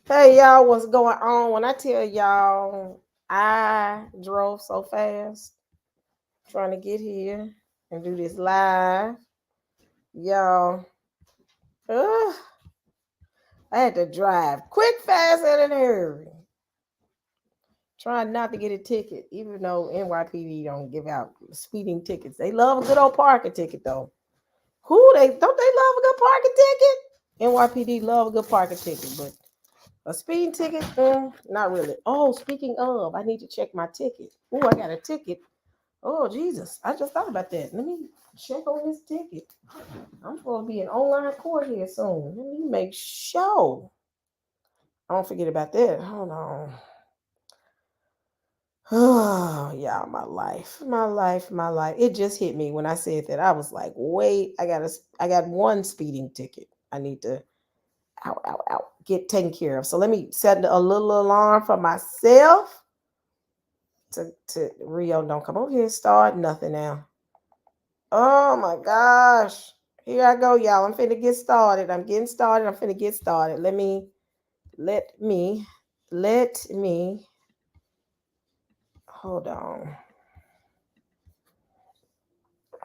Hey y'all, what's going on? When I tell y'all I drove so fast trying to get here and do this live, y'all, ugh, I had to drive quick, fast, and in a hurry. Trying not to get a ticket, even though NYPD don't give out speeding tickets. They love a good old parking ticket though. Who they don't they love a good parking ticket? NYPD love a good parking ticket, but a speeding ticket? Not really. Oh, speaking of, I need to check my ticket. Oh, I got a ticket. Oh, Jesus. I just thought about that. Let me check on this ticket. I'm supposed to be in online court here soon. Let me make sure. I don't forget about that. Hold on. Oh, y'all, my life. It just hit me when I said that. I was like, wait, I got one speeding ticket. I need to get taken care of. So let me set a little alarm for myself to Rio. Don't come over here and start nothing now. Oh my gosh. Here I go, y'all. I'm finna get started. I'm getting started. I'm finna get started. Let me, let me, hold on.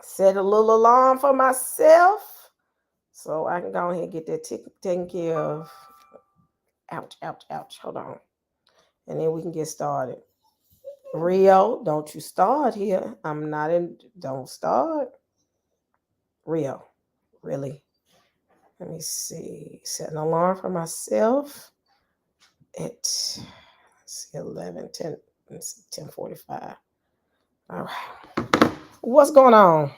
Set a little alarm for myself so I can go ahead and get that ticket taken care of. Ouch, ouch, ouch. Hold on. And then we can get started. Rio, don't you start here. I'm not in, don't start. Rio, really. Let me see. Set an alarm for myself at let's see, 11, 10, let's see, 10:45. All right. What's going on?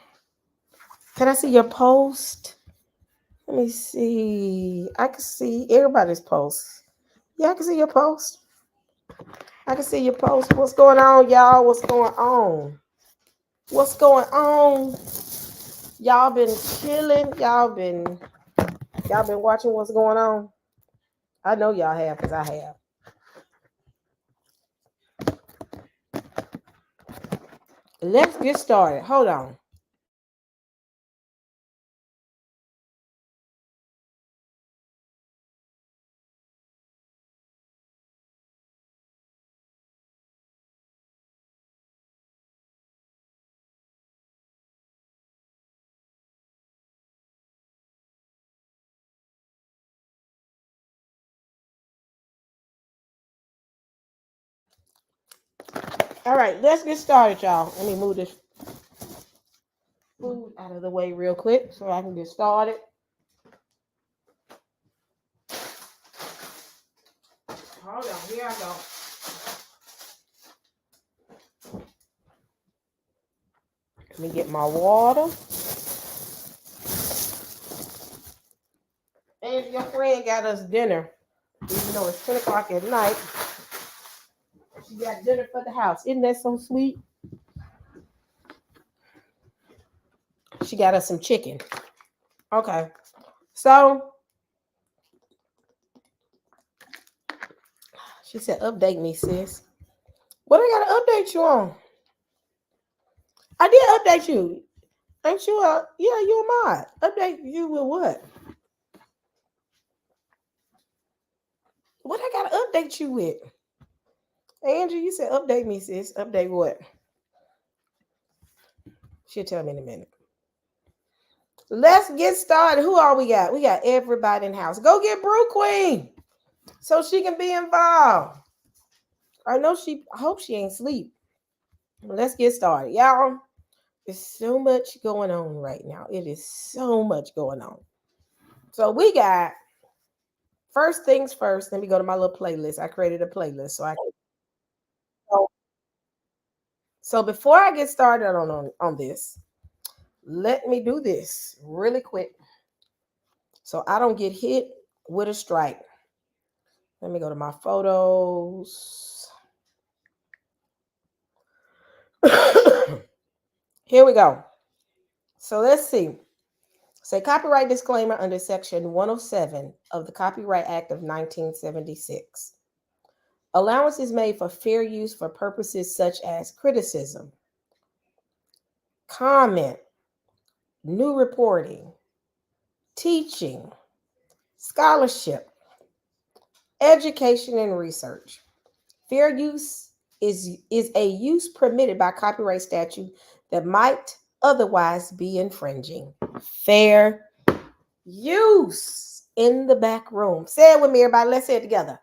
Can I see your post? Let me see. I can see everybody's post. Yeah, I can see your post. I can see your post. What's going on, y'all? What's going on? What's going on? Y'all been chilling. Y'all been watching what's going on. I know y'all have because I have. Let's get started. Hold on. All right, let's get started, y'all. Let me move this food out of the way real quick so I can get started. Hold on, here I go. Let me get my water. And your friend got us dinner, even though it's 10 o'clock at night. She got dinner for the house. Isn't that so sweet? She got us some chicken. Okay. So she said, update me, sis. What I gotta update you on? I did update you. Ain't you yeah, you a mod. Update you with what? What I gotta update you with? Hey, Andrew, you said update me, sis. Update what? She'll tell me in a minute. Let's get started. Who all we got? We got everybody in the house. Go get Brew Queen so she can be involved. I know I hope she ain't sleep. Let's get started. Y'all, there's so much going on right now. It is so much going on. So we got first things first. Let me go to my little playlist. I created a playlist so I can. So before I get started on this, let me do this really quick so I don't get hit with a strike. Let me go to my photos. Here we go. So let's see. Say copyright disclaimer under Section 107 of the Copyright Act of 1976. Allowance is made for fair use for purposes such as criticism, comment, new reporting, teaching, scholarship, education and research. Fair use is a use permitted by copyright statute that might otherwise be infringing. Fair use in the back room. Say it with me, everybody. Let's say it together.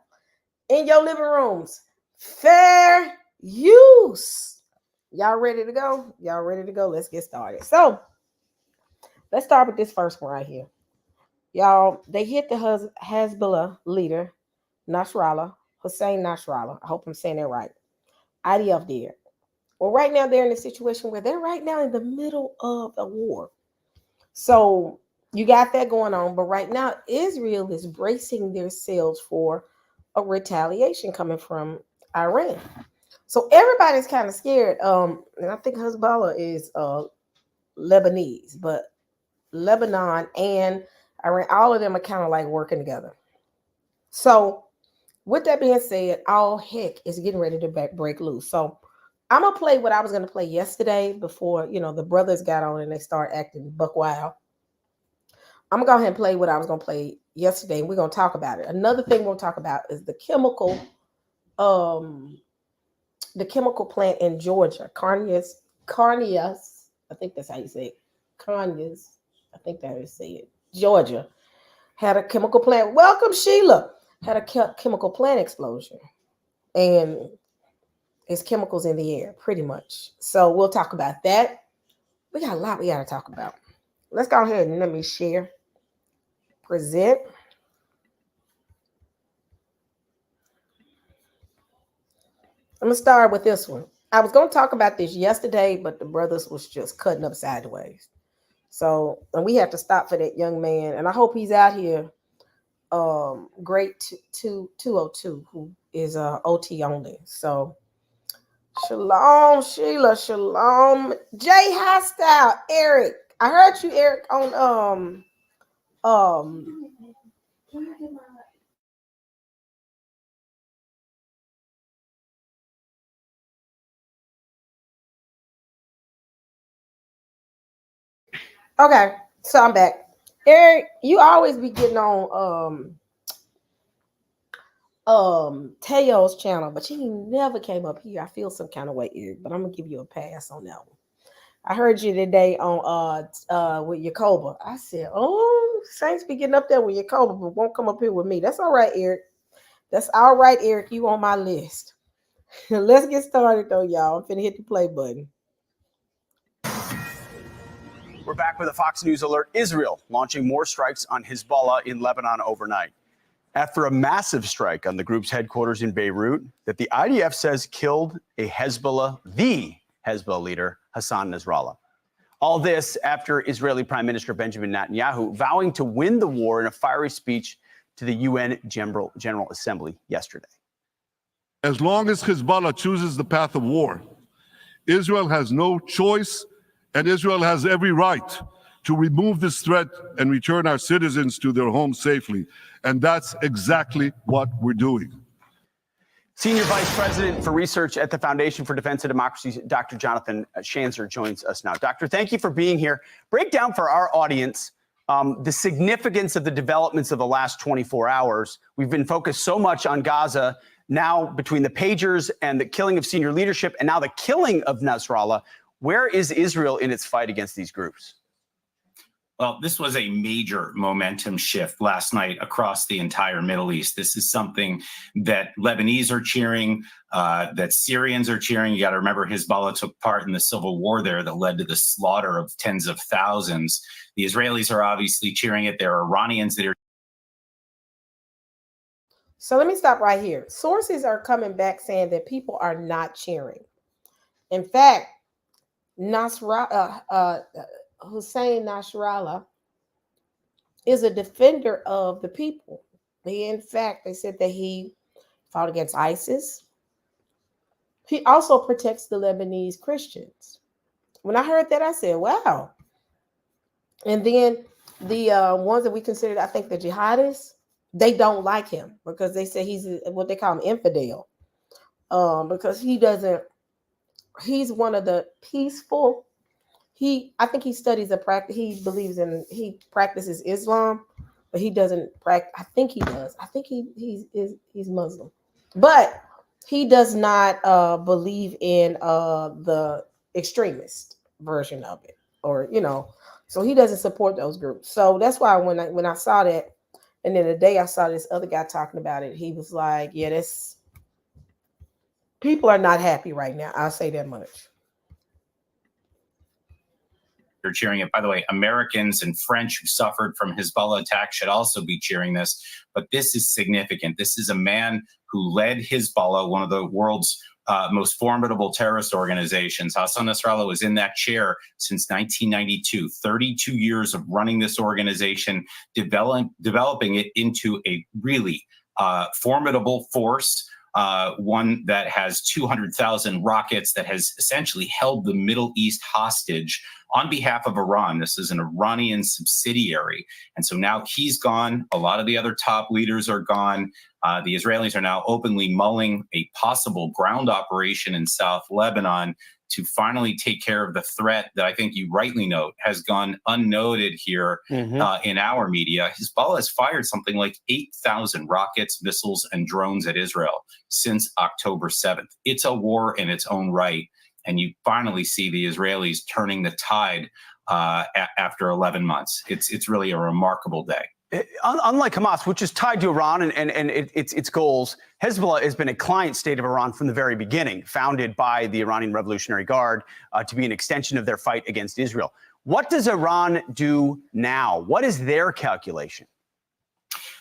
In your living rooms. Fair use. Y'all ready to go? Y'all ready to go? Let's get started. So let's start with this first one right here. Y'all, they hit the Hezbollah leader, Nasrallah, Hussein Nasrallah. I hope I'm saying that right. IDF did. Well, right now they're in a situation where they're right now in the middle of a war. So you got that going on. But right now, Israel is bracing themselves for a retaliation coming from Iran. So everybody's kind of scared. And I think Hezbollah is Lebanese, but Lebanon and Iran, all of them are kind of like working together. So with that being said, all heck is getting ready to break loose. So I'm gonna play what I was gonna play yesterday before the brothers got on and they start acting buck wild. I'm gonna go ahead and play what I was gonna play yesterday, and we're gonna talk about it. Another thing we'll talk about is the chemical plant in Georgia, Carnias. I think that's how you say it. Carnias, I think that is say it. Georgia had a chemical plant. Welcome, Sheila. Had a chemical plant explosion, and it's chemicals in the air, pretty much. So we'll talk about that. We got a lot we got to talk about. Let's go ahead and let me share. Present. I'm going to start with this one. I was going to talk about this yesterday, but the brothers was just cutting up sideways. So, and we have to stop for that young man. And I hope he's out here. Great 202, who is OT only. So, shalom, Sheila. Shalom. Jay Hostile. Eric. I heard you, Eric, on okay, so I'm back. Eric, you always be getting on Teo's channel, but you never came up here. I feel some kind of way, Eric, but I'm gonna give you a pass on that one. I heard you today on with Yacoba. I said, oh, Saints be getting up there with Yacoba, but won't come up here with me. That's all right, Eric. That's all right, Eric. You on my list. Let's get started though, y'all. I'm finna hit the play button. We're back with a Fox News alert. Israel launching more strikes on Hezbollah in Lebanon overnight. After a massive strike on the group's headquarters in Beirut that the IDF says killed the Hezbollah leader, Hassan Nasrallah. All this after Israeli Prime Minister Benjamin Netanyahu vowing to win the war in a fiery speech to the UN General Assembly yesterday. As long as Hezbollah chooses the path of war, Israel has no choice, and Israel has every right to remove this threat and return our citizens to their homes safely. And that's exactly what we're doing. Senior Vice President for Research at the Foundation for Defense of Democracy, Dr. Jonathan Schanzer, joins us now. Doctor, thank you for being here. Break down for our audience the significance of the developments of the last 24 hours. We've been focused so much on Gaza. Now, between the pagers and the killing of senior leadership and now the killing of Nasrallah, where is Israel in its fight against these groups? Well, this was a major momentum shift last night across the entire Middle East. This is something that Lebanese are cheering, that Syrians are cheering. You got to remember Hezbollah took part in the civil war there that led to the slaughter of tens of thousands. The Israelis are obviously cheering it. There are Iranians that are. So let me stop right here. Sources are coming back saying that people are not cheering. In fact, Hussein Nasrallah is a defender of the people. They said that he fought against ISIS. He also protects the Lebanese Christians. When I heard that, I said, wow. And then the ones that we consider, I think, the jihadists, they don't like him because they say he's what they call him infidel. Because he's one of the peaceful. I think he studies he practices Islam, but he doesn't practice. I think he does. I think he's Muslim, but he does not believe in the extremist version of it, or so he doesn't support those groups. So that's why when I saw that, and then the day I saw this other guy talking about it, he was like, "Yeah, this people are not happy right now." I'll say that much. They're cheering it. By the way, Americans and French who suffered from Hezbollah attacks should also be cheering this. But this is significant. This is a man who led Hezbollah, one of the world's most formidable terrorist organizations. Hassan Nasrallah was in that chair since 1992, 32 years of running this organization, developing it into a really formidable force. One that has 200,000 rockets, that has essentially held the Middle East hostage on behalf of Iran. This is an Iranian subsidiary. And so now he's gone. A lot of the other top leaders are gone. The Israelis are now openly mulling a possible ground operation in South Lebanon to finally take care of the threat that I think you rightly note has gone unnoted here in our media. Hezbollah has fired something like 8,000 rockets, missiles, and drones at Israel since October 7th. It's a war in its own right. And you finally see the Israelis turning the tide after 11 months. It's really a remarkable day. Unlike Hamas, which is tied to Iran and its goals, Hezbollah has been a client state of Iran from the very beginning, founded by the Iranian Revolutionary Guard to be an extension of their fight against Israel. What does Iran do now? What is their calculation?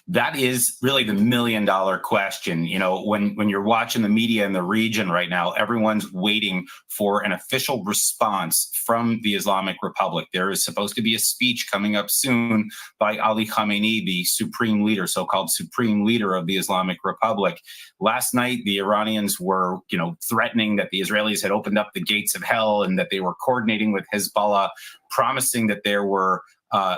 That is really the $1 million question. You know, when you're watching the media in the region right now, everyone's waiting for an official response from the Islamic Republic. There is supposed to be a speech coming up soon by Ali Khamenei, the supreme leader, so-called supreme leader of the Islamic Republic. Last night, the Iranians were, threatening that the Israelis had opened up the gates of hell and that they were coordinating with Hezbollah, promising that there were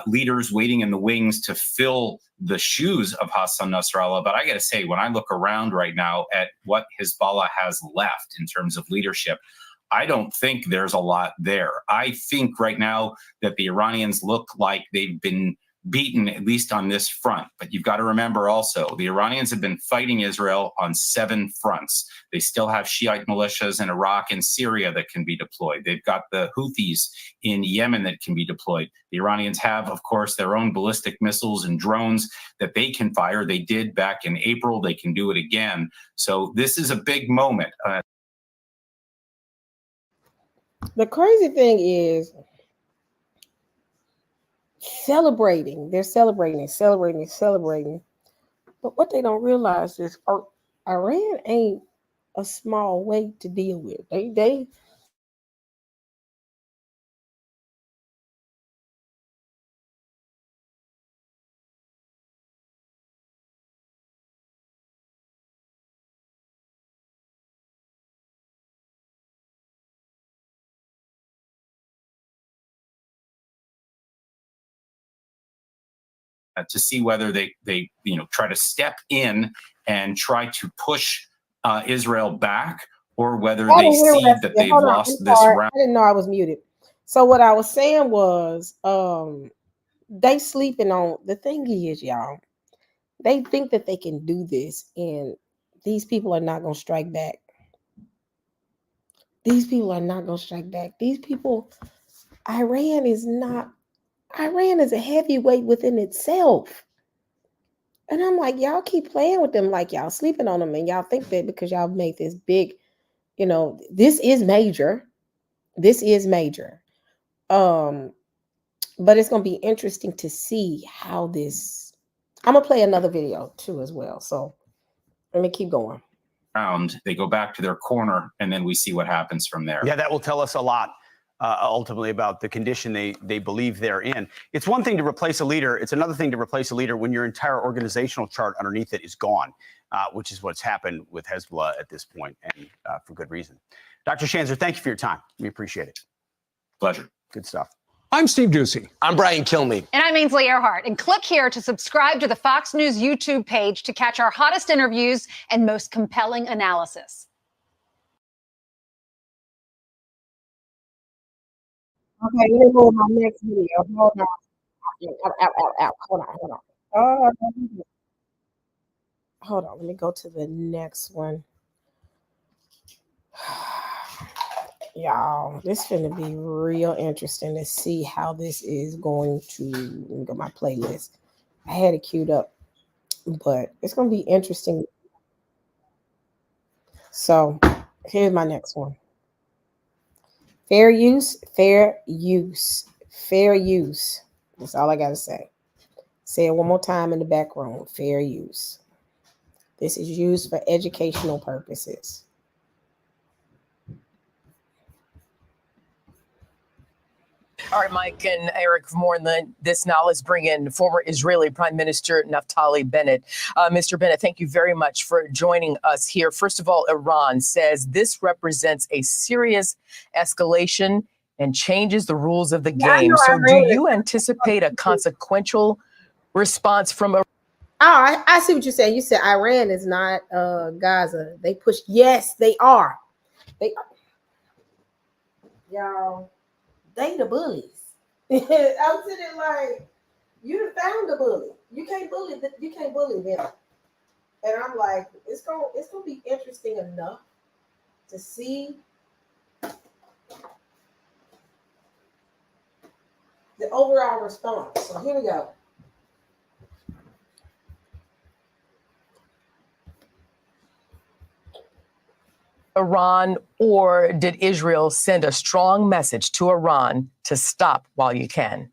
leaders waiting in the wings to fill the shoes of Hassan Nasrallah. But I got to say, when I look around right now at what Hezbollah has left in terms of leadership, I don't think there's a lot there. I think right now that the Iranians look like they've been beaten, at least on this front. But you've got to remember also, the Iranians have been fighting Israel on 7 fronts. They still have Shiite militias in Iraq and Syria that can be deployed. They've got the Houthis in Yemen that can be deployed. The Iranians have, of course, their own ballistic missiles and drones that they can fire. They did back in April. They can do it again. So this is a big moment. The crazy thing is, they're celebrating. But what they don't realize is Iran ain't a small weight to deal with. They to see whether they try to step in and try to push Israel back, or whether they see that they've lost this round. I didn't know I was muted. So what I was saying was, they sleeping on the thing is, y'all. They think that they can do this, and these people are not going to strike back. These people are not going to strike back. These people, Iran is a heavyweight within itself. And I'm like, y'all keep playing with them like y'all sleeping on them, and y'all think that because y'all made this big, this is major. This is major. But it's going to be interesting to see how this. I'm going to play another video too as well. So let me keep going. They go back to their corner, and then we see what happens from there. Yeah, that will tell us a lot ultimately about the condition they believe they're in. It's one thing to replace a leader. It's another thing to replace a leader when your entire organizational chart underneath it is gone, which is what's happened with Hezbollah at this point, and for good reason. Dr. Shanzer, thank you for your time. We appreciate it. Pleasure. Good stuff. I'm Steve Doocy. I'm Brian Kilmeade. And I'm Ainsley Earhart. And click here to subscribe to the Fox News YouTube page to catch our hottest interviews and most compelling analysis. Okay, let me move my next video. Hold on. Hold on. Oh, hold on. Let me go to the next one. Y'all, this is going to be real interesting to see how this is going to. Let me go my playlist. I had it queued up, but it's going to be interesting. So here's my next one. Fair use, fair use, fair use. That's all I got to say. Say it one more time in the back room. Fair use. This is used for educational purposes. All right, Mike and Eric, for more than this now, let's bring in former Israeli Prime Minister Naftali Bennett. Mr. Bennett, thank you very much for joining us here. First of all, Iran says this represents a serious escalation and changes the rules of the game. So do you anticipate a consequential response from Iran? Oh, I see what you're saying. You said Iran is not Gaza. They push. Yes, they are. They are. Y'all, they the bullies. I'm sitting like, you found the bully. You can't bully. You can't bully them. And I'm like, it's gonna be interesting enough to see the overall response. So here we go. Iran, or did Israel send a strong message to Iran to stop while you can?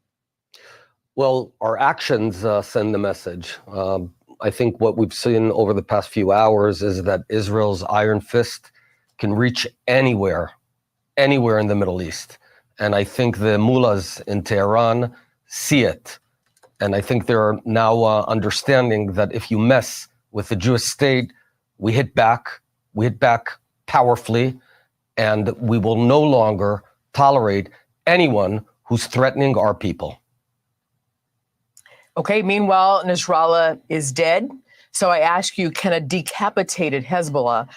Well, our actions send the message. I think what we've seen over the past few hours is that Israel's iron fist can reach anywhere in the Middle East. And I think the mullahs in Tehran see it. And I think they're now understanding that if you mess with the Jewish state, we hit back powerfully, and we will no longer tolerate anyone who's threatening our people. Okay, meanwhile, Nasrallah is dead. So I ask you, can a decapitated Hezbollah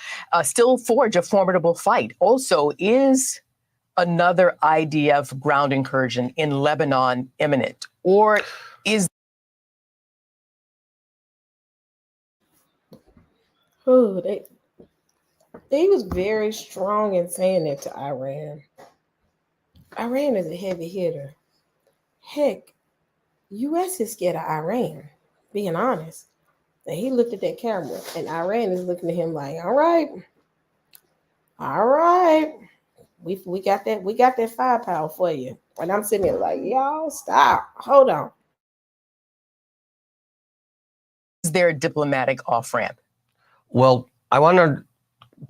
still forge a formidable fight? Also, is another IDF ground incursion in Lebanon imminent? Or is... Oh, they was very strong in saying that to Iran. Iran is a heavy hitter. Heck, U.S. is scared of Iran, being honest. And he looked at that camera, and Iran is looking at him like, all right. We got that firepower for you. And I'm sitting there like, y'all, stop. Hold on. Is there a diplomatic off-ramp? Well, I want to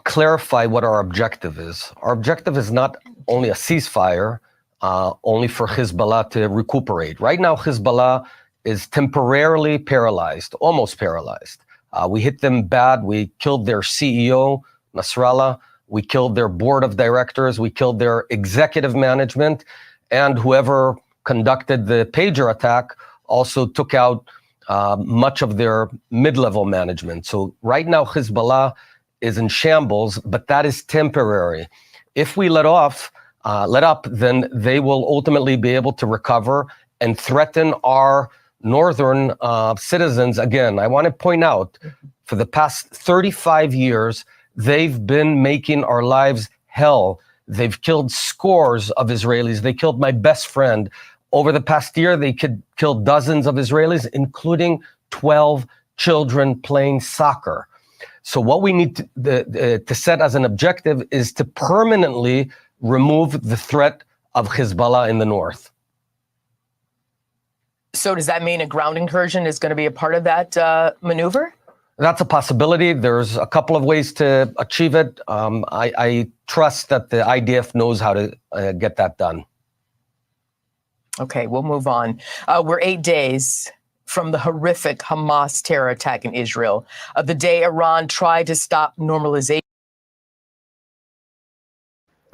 clarify what our objective is. Our objective is not only a ceasefire, only for Hezbollah to recuperate. Right now, Hezbollah is temporarily paralyzed, almost paralyzed. We hit them bad. We killed their CEO, Nasrallah. We killed their board of directors. We killed their executive management. And whoever conducted the pager attack also took out much of their mid-level management. So right now, Hezbollah is in shambles, but that is temporary. If we let up, then they will ultimately be able to recover and threaten our northern citizens again. I want to point out, for the past 35 years, they've been making our lives hell. They've killed scores of Israelis. They killed my best friend. Over the past year, they killed dozens of Israelis, including 12 children playing soccer. So what we need to set as an objective is to permanently remove the threat of Hezbollah in the north. So does that mean a ground incursion is going to be a part of that maneuver? That's a possibility. There's a couple of ways to achieve it. I trust that the IDF knows how to get that done. Okay, we'll move on. We're 8 days from the horrific Hamas terror attack in Israel, the day Iran tried to stop normalization.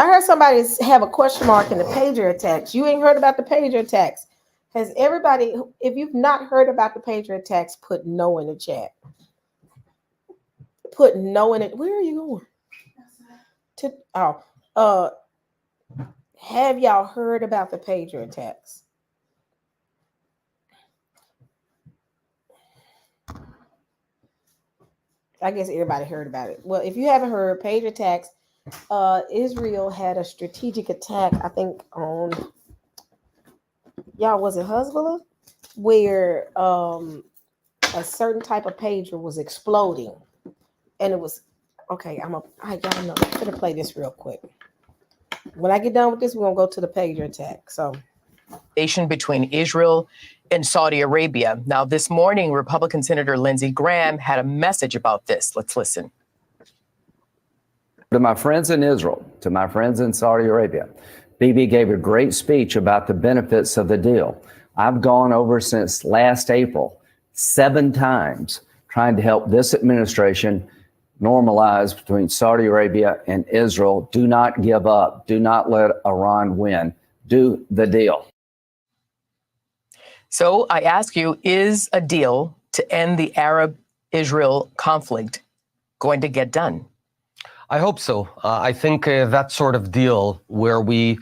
I heard somebody have a question mark in the pager attacks. You ain't heard about the pager attacks. Has everybody, if you've not heard about the pager attacks, put no in the chat. Put no in it. Where are you going? Have y'all heard about the pager attacks? I guess everybody heard about it. Well, if you haven't heard, page attacks. Israel had a strategic attack, I think, on y'all, was it Hezbollah, where a certain type of pager was exploding, and it was okay. Y'all know. I'm gonna play this real quick. When I get done with this, we're gonna go to the pager attack. So, between Israel and Saudi Arabia. Now, this morning, Republican Senator Lindsey Graham had a message about this. Let's listen. To my friends in Israel, to my friends in Saudi Arabia, Bibi gave a great speech about the benefits of the deal. I've gone over since last April 7 times trying to help this administration normalize between Saudi Arabia and Israel. Do not give up. Do not let Iran win. Do the deal. So I ask you, is a deal to end the Arab-Israel conflict going to get done? I hope so. I think that sort of deal where we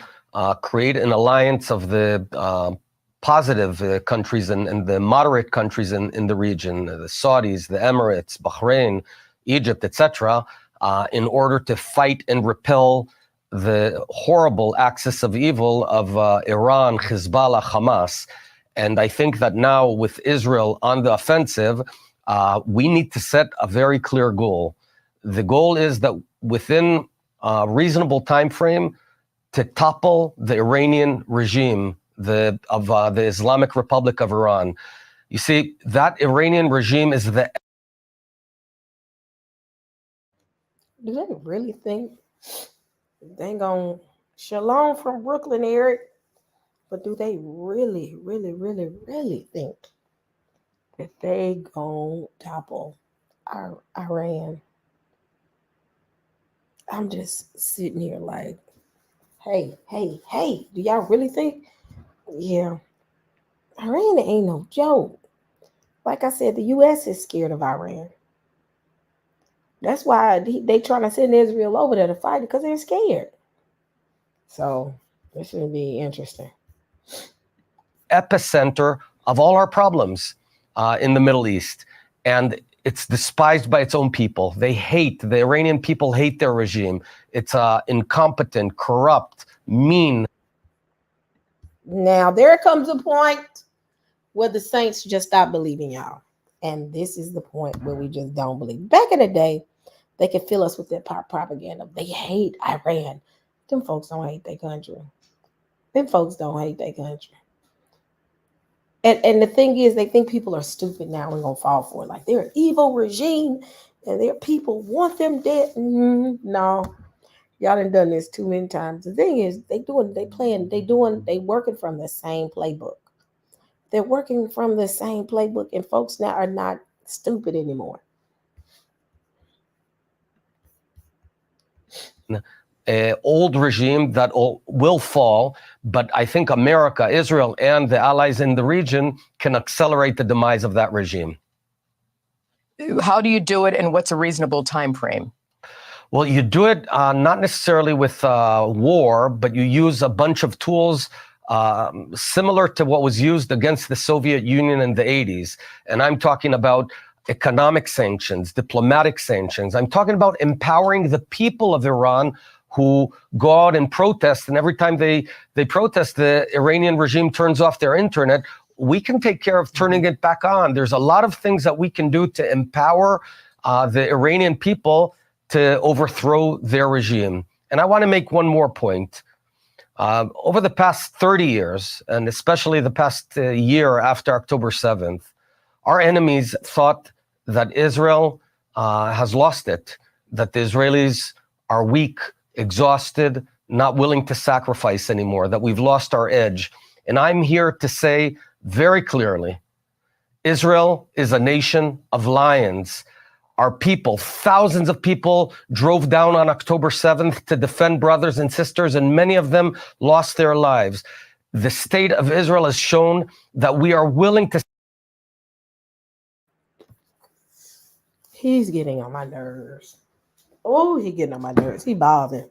create an alliance of the positive countries and the moderate countries in the region, the Saudis, the Emirates, Bahrain, Egypt, etc., in order to fight and repel the horrible axis of evil of Iran, Hezbollah, Hamas. And I think that now with Israel on the offensive, we need to set a very clear goal. The goal is that within a reasonable time frame to topple the Iranian regime of the Islamic Republic of Iran. You see, that Iranian regime is the... do they really think they gonna shalom from Brooklyn, Eric? But do they really, really, really, really think that they gonna topple Iran? I'm just sitting here like, hey, do y'all really think? Yeah, Iran ain't no joke. Like I said, the U.S. is scared of Iran. That's why they trying to send Israel over there to fight it, because they're scared. So this should be interesting. Epicenter of all our problems in the Middle East. And it's despised by its own people. The Iranian people hate their regime. It's incompetent, corrupt, mean. Now, there comes a point where the saints just stop believing y'all. And this is the point where we just don't believe. Back in the day, they could fill us with that propaganda. They hate Iran. Them folks don't hate their country. Them folks don't hate their country. And the thing is, they think people are stupid now. We're going to fall for it. Like, they're an evil regime and their people want them dead. No. Y'all done this too many times. The thing is, they working from the same playbook. They're working from the same playbook, and folks now are not stupid anymore. Old regime that will fall, but I think America, Israel, and the allies in the region can accelerate the demise of that regime. How do you do it, and what's a reasonable time frame? Well, you do it not necessarily with war, but you use a bunch of tools similar to what was used against the Soviet Union in the 80s. And I'm talking about economic sanctions, diplomatic sanctions. I'm talking about empowering the people of Iran who go out and protest. And every time they protest, the Iranian regime turns off their internet. We can take care of turning it back on. There's a lot of things that we can do to empower the Iranian people to overthrow their regime. And I want to make one more point. Over the past 30 years, and especially the past year after October 7th, our enemies thought that Israel has lost it, that the Israelis are weak, exhausted, not willing to sacrifice anymore, that we've lost our edge. And I'm here to say very clearly, Israel is a nation of lions. Our people, thousands of people drove down on October 7th to defend brothers and sisters, and many of them lost their lives. The state of Israel has shown that we are willing to... He's getting on my nerves. Oh, he's getting on my nerves. He bothering.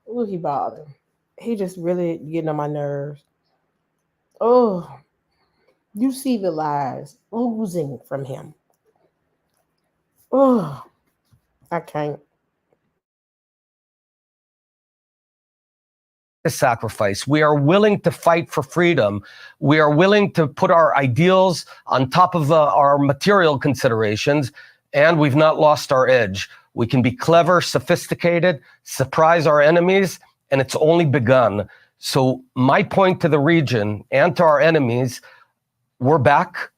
Oh, he bothering. He just really getting on my nerves. Oh, you see the lies oozing from him. Oh, I can't. Sacrifice. We are willing to fight for freedom. We are willing to put our ideals on top of our material considerations, and we've not lost our edge. We can be clever, sophisticated, surprise our enemies, and it's only begun. So my point to the region and to our enemies, we're back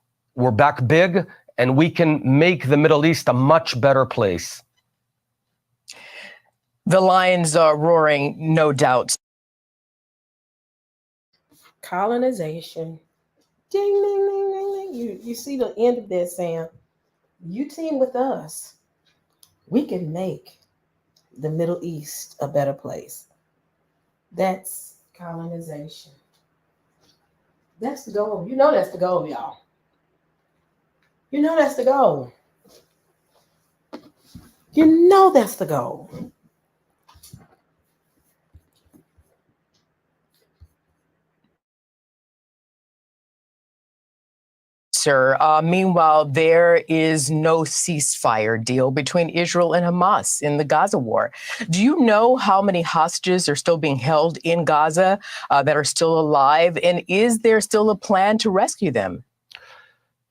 big, and we can make the Middle East a much better place. The lions are roaring, no doubt. Colonization. Ding, ding, ding, ding, ding. You see the end of this saying, you team with us. We can make the Middle East a better place. That's colonization. That's the goal. You know that's the goal, y'all. You know that's the goal. You know that's the goal. Sir. Meanwhile, there is no ceasefire deal between Israel and Hamas in the Gaza war. Do you know how many hostages are still being held in Gaza that are still alive? And is there still a plan to rescue them?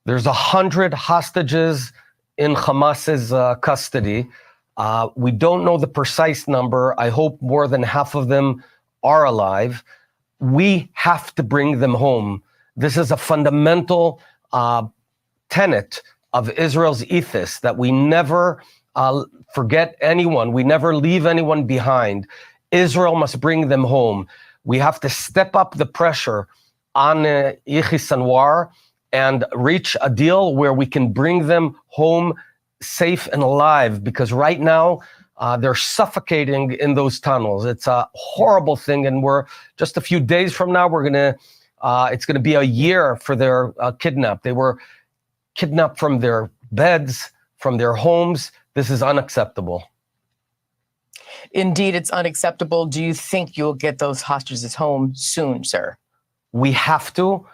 There's 100 hostages in Hamas's custody. We don't know the precise number. I hope more than half of them are alive. We have to bring them home. This is a fundamental tenet of Israel's ethos, that we never forget anyone. We never leave anyone behind. Israel must bring them home. We have to step up the pressure on Yahya Sinwar and reach a deal where we can bring them home safe and alive, because right now they're suffocating in those tunnels. It's a horrible thing, and we're just a few days from now, it's gonna be a year for their kidnapped. They were kidnapped from their beds, from their homes. This is unacceptable. Indeed, it's unacceptable. Do you think you'll get those hostages home soon, sir? We have to.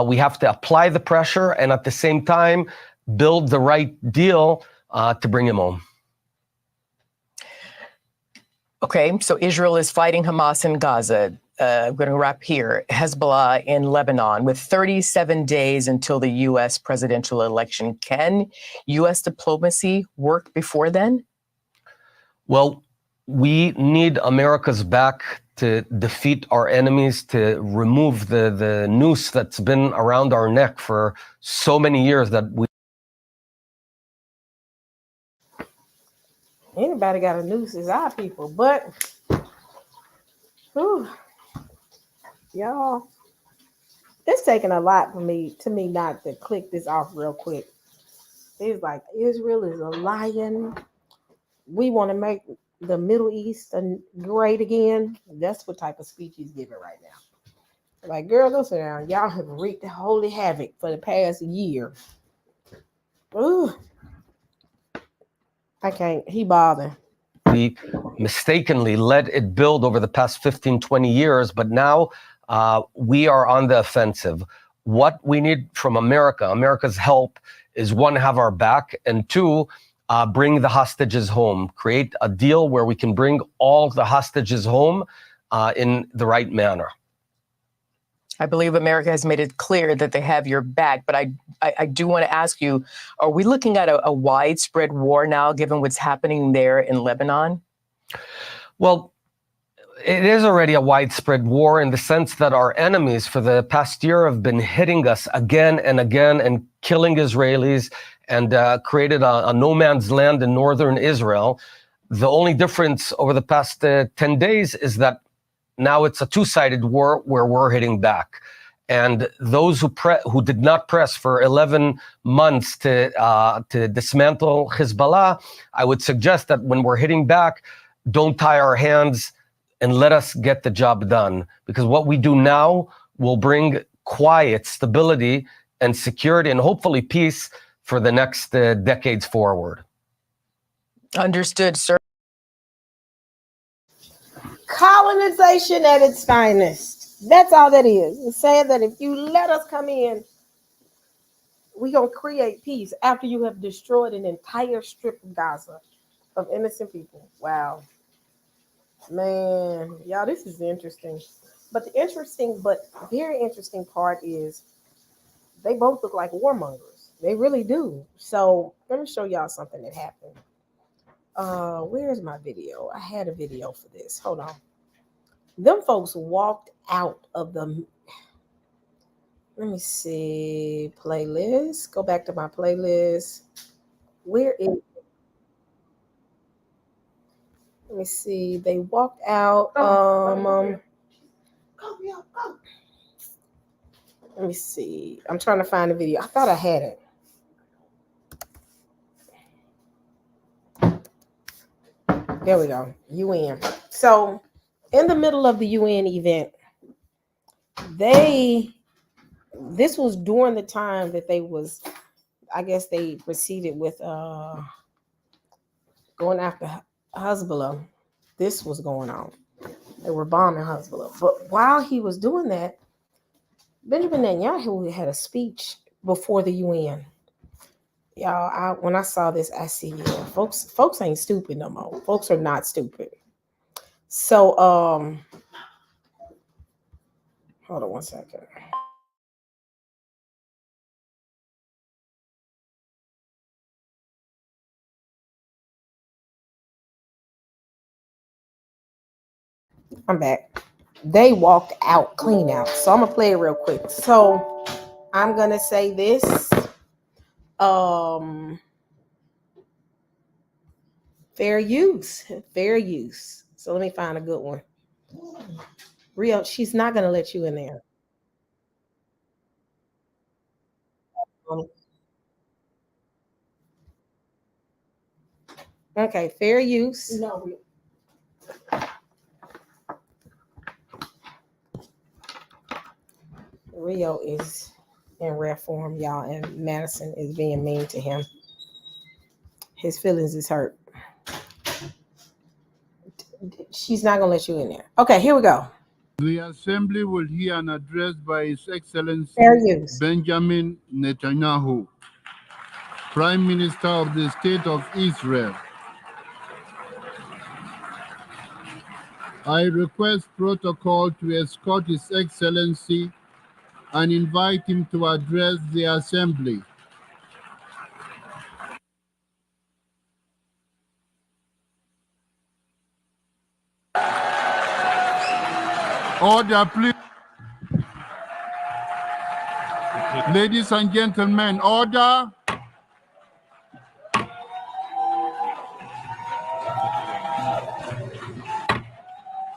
We have to apply the pressure and at the same time build the right deal to bring him home. Okay, so Israel is fighting Hamas in Gaza. I'm going to wrap here. Hezbollah in Lebanon with 37 days until the U.S. presidential election. Can U.S. diplomacy work before then? Well, we need America's back to defeat our enemies, to remove the noose that's been around our neck for so many years that we. Anybody got a noose is our people, but whew, y'all, it's taking a lot for me not to click this off real quick. It's like Israel is a lion. We want to make the Middle East great again. That's what type of speech he's giving right now. Like, girl, go sit down. Y'all have wreaked holy havoc for the past year. Ooh. I can't. He bothered. We mistakenly let it build over the past 15, 20 years, but now we are on the offensive. What we need from America's help is, one, have our back, and two, bring the hostages home. Create a deal where we can bring all the hostages home in the right manner. I believe America has made it clear that they have your back, but I do want to ask you, are we looking at a widespread war now, given what's happening there in Lebanon? Well, it is already a widespread war in the sense that our enemies for the past year have been hitting us again and again and killing Israelis, and created a no man's land in northern Israel. The only difference over the past 10 days is that now it's a two-sided war where we're hitting back. And those who did not press for 11 months to dismantle Hezbollah, I would suggest that when we're hitting back, don't tie our hands and let us get the job done. Because what we do now will bring quiet, stability, and security, and hopefully peace for the next decades forward. Understood, sir. Colonization at its finest. That's all that is. It's saying that if you let us come in, we gonna create peace after you have destroyed an entire strip of Gaza of innocent people. Wow, man, y'all, this is interesting. But the interesting, but very interesting part is they both look like warmongers. They really do. So let me show y'all something that happened. Where's my video? I had a video for this. Hold on. Them folks walked out of the. Let me see. Playlist. Go back to my playlist. Where is? Let me see. They walked out. Let me see. I'm trying to find the video. I thought I had it. There we go. UN. So, in the middle of the UN event, this was during the time that I guess they proceeded with going after Hezbollah. This was going on. They were bombing Hezbollah. But while he was doing that, Benjamin Netanyahu had a speech before the UN. Y'all, when I saw this, I see, yeah, folks ain't stupid no more. Folks are not stupid. So, hold on one second. I'm back. They walked out, clean out. So I'm gonna play it real quick. So I'm gonna say this. Fair use. Fair use. So let me find a good one. Rio, she's not gonna let you in there. Okay, fair use. No. Rio is in rare form, y'all, and Madison is being mean to him. His feelings is hurt. She's not gonna let you in there. Okay, here we go. The Assembly will hear an address by His Excellency Fair use. Benjamin Netanyahu, Prime Minister of the State of Israel. I request protocol to escort His Excellency and invite him to address the Assembly. Order, please. Ladies and gentlemen, order.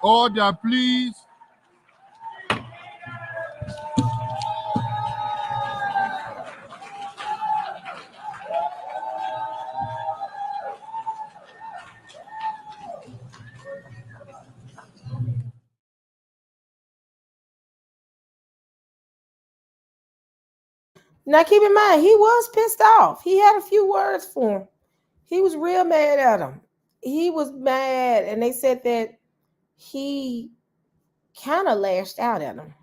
Order, please. Now keep in mind, he was pissed off. He had a few words for him. He was real mad at him. He was mad, and they said that he kind of lashed out at him.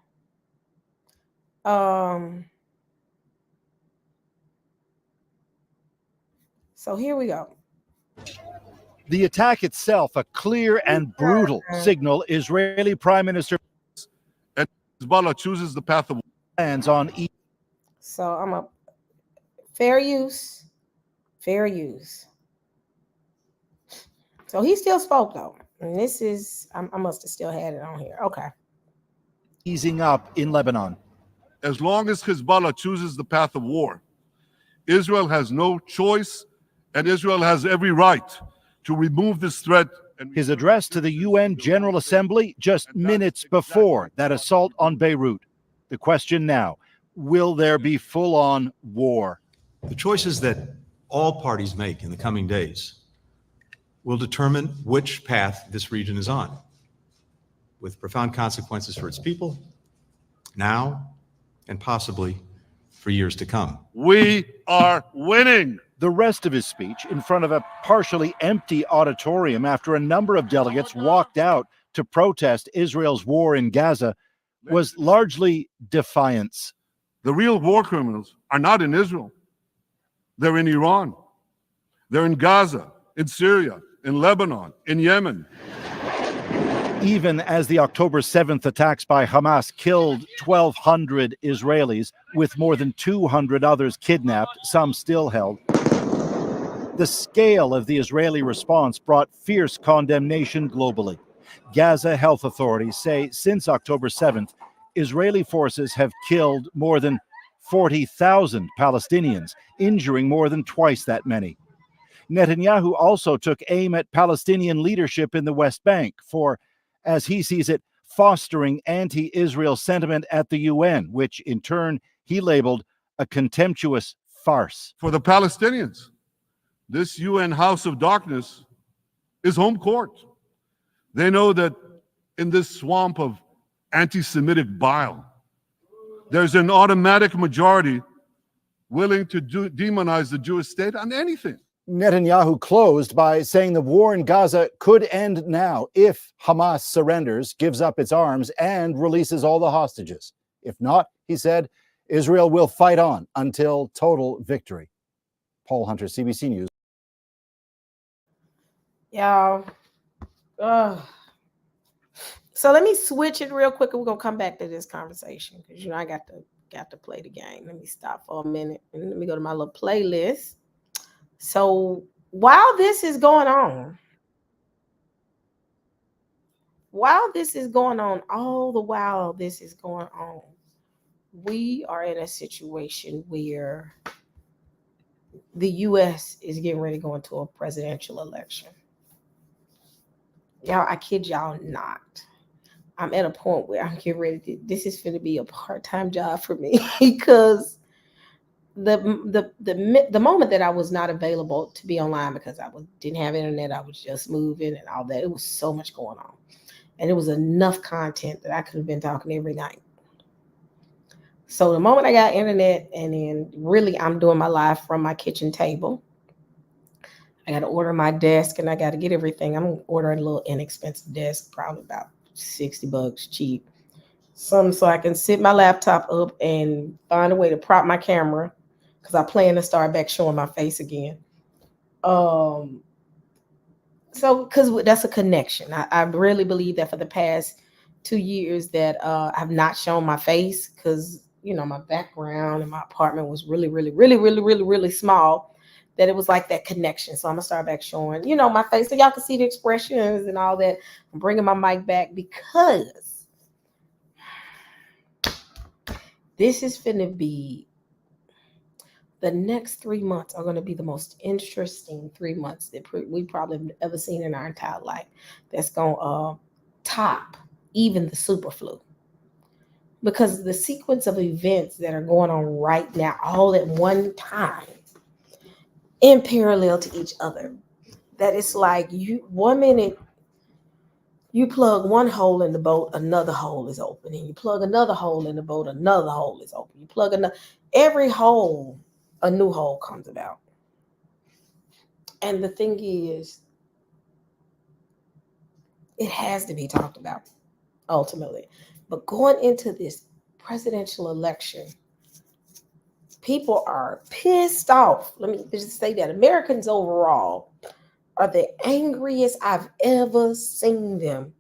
So here we go. The attack itself, a clear and brutal signal. Israeli Prime Minister And Hezbollah chooses the path of plans on each. So I'm a fair use. Fair use. So he still spoke though. And this is, I must have still had it on here. Okay. Easing up in Lebanon. As long as Hezbollah chooses the path of war, Israel has no choice, and Israel has every right to remove this threat. And His address to the UN General Assembly just minutes before that assault on Beirut. The question now, will there be full-on war? The choices that all parties make in the coming days will determine which path this region is on, with profound consequences for its people now and possibly for years to come. We are winning. The rest of his speech in front of a partially empty auditorium after a number of delegates walked out to protest Israel's war in Gaza was largely defiance. The real war criminals are not in Israel. They're in Iran. They're in Gaza, in Syria, in Lebanon, in Yemen. Even as the October 7th attacks by Hamas killed 1,200 Israelis, with more than 200 others kidnapped, some still held, the scale of the Israeli response brought fierce condemnation globally. Gaza health authorities say since October 7th, Israeli forces have killed more than 40,000 Palestinians, injuring more than twice that many. Netanyahu also took aim at Palestinian leadership in the West Bank for, as he sees it, fostering anti-Israel sentiment at the UN, which in turn he labeled a contemptuous farce. For the Palestinians, this UN House of Darkness is home court. They know that in this swamp of anti-Semitic bile, there's an automatic majority willing to demonize the Jewish state on anything. Netanyahu closed by saying the war in Gaza could end now if Hamas surrenders, gives up its arms, and releases all the hostages. If not, he said, Israel will fight on until total victory. Paul Hunter, CBC News. Y'all. So let me switch it real quick, and we're gonna come back to this conversation because I got to play the game. Let me stop for a minute and let me go to my little playlist. So while this is going on, all the while this is going on, we are in a situation where the U.S. is getting ready to go into a presidential election. Y'all, I kid y'all not. I'm at a point where I'm getting ready to, this is going to be a part-time job for me because the moment that I was not available to be online because didn't have internet, I was just moving and all that. It was so much going on. And it was enough content that I could have been talking every night. So the moment I got internet, and then really I'm doing my live from my kitchen table. I got to order my desk and I got to get everything. I'm ordering a little inexpensive desk, probably about $60 cheap. Something so I can sit my laptop up and find a way to prop my camera because I plan to start back showing my face again. So because that's a connection. I really believe that for the past 2 years that I've not shown my face because, my background and my apartment was really, really, really, really, really, really small. That it was like that connection. So I'm gonna start back showing, my face so y'all can see the expressions and all that. I'm bringing my mic back because this is finna be, the next 3 months are gonna be the most interesting 3 months that we probably have ever seen in our entire life. That's gonna top even the super flu. Because the sequence of events that are going on right now, all at one time, in parallel to each other, that it's like 1 minute you plug one hole in the boat, another hole is open, and you plug another hole in the boat, another hole is open. You plug every hole, a new hole comes about. And the thing is, it has to be talked about ultimately. But going into this presidential election, people are pissed off. Let me just say that Americans overall are the angriest I've ever seen them.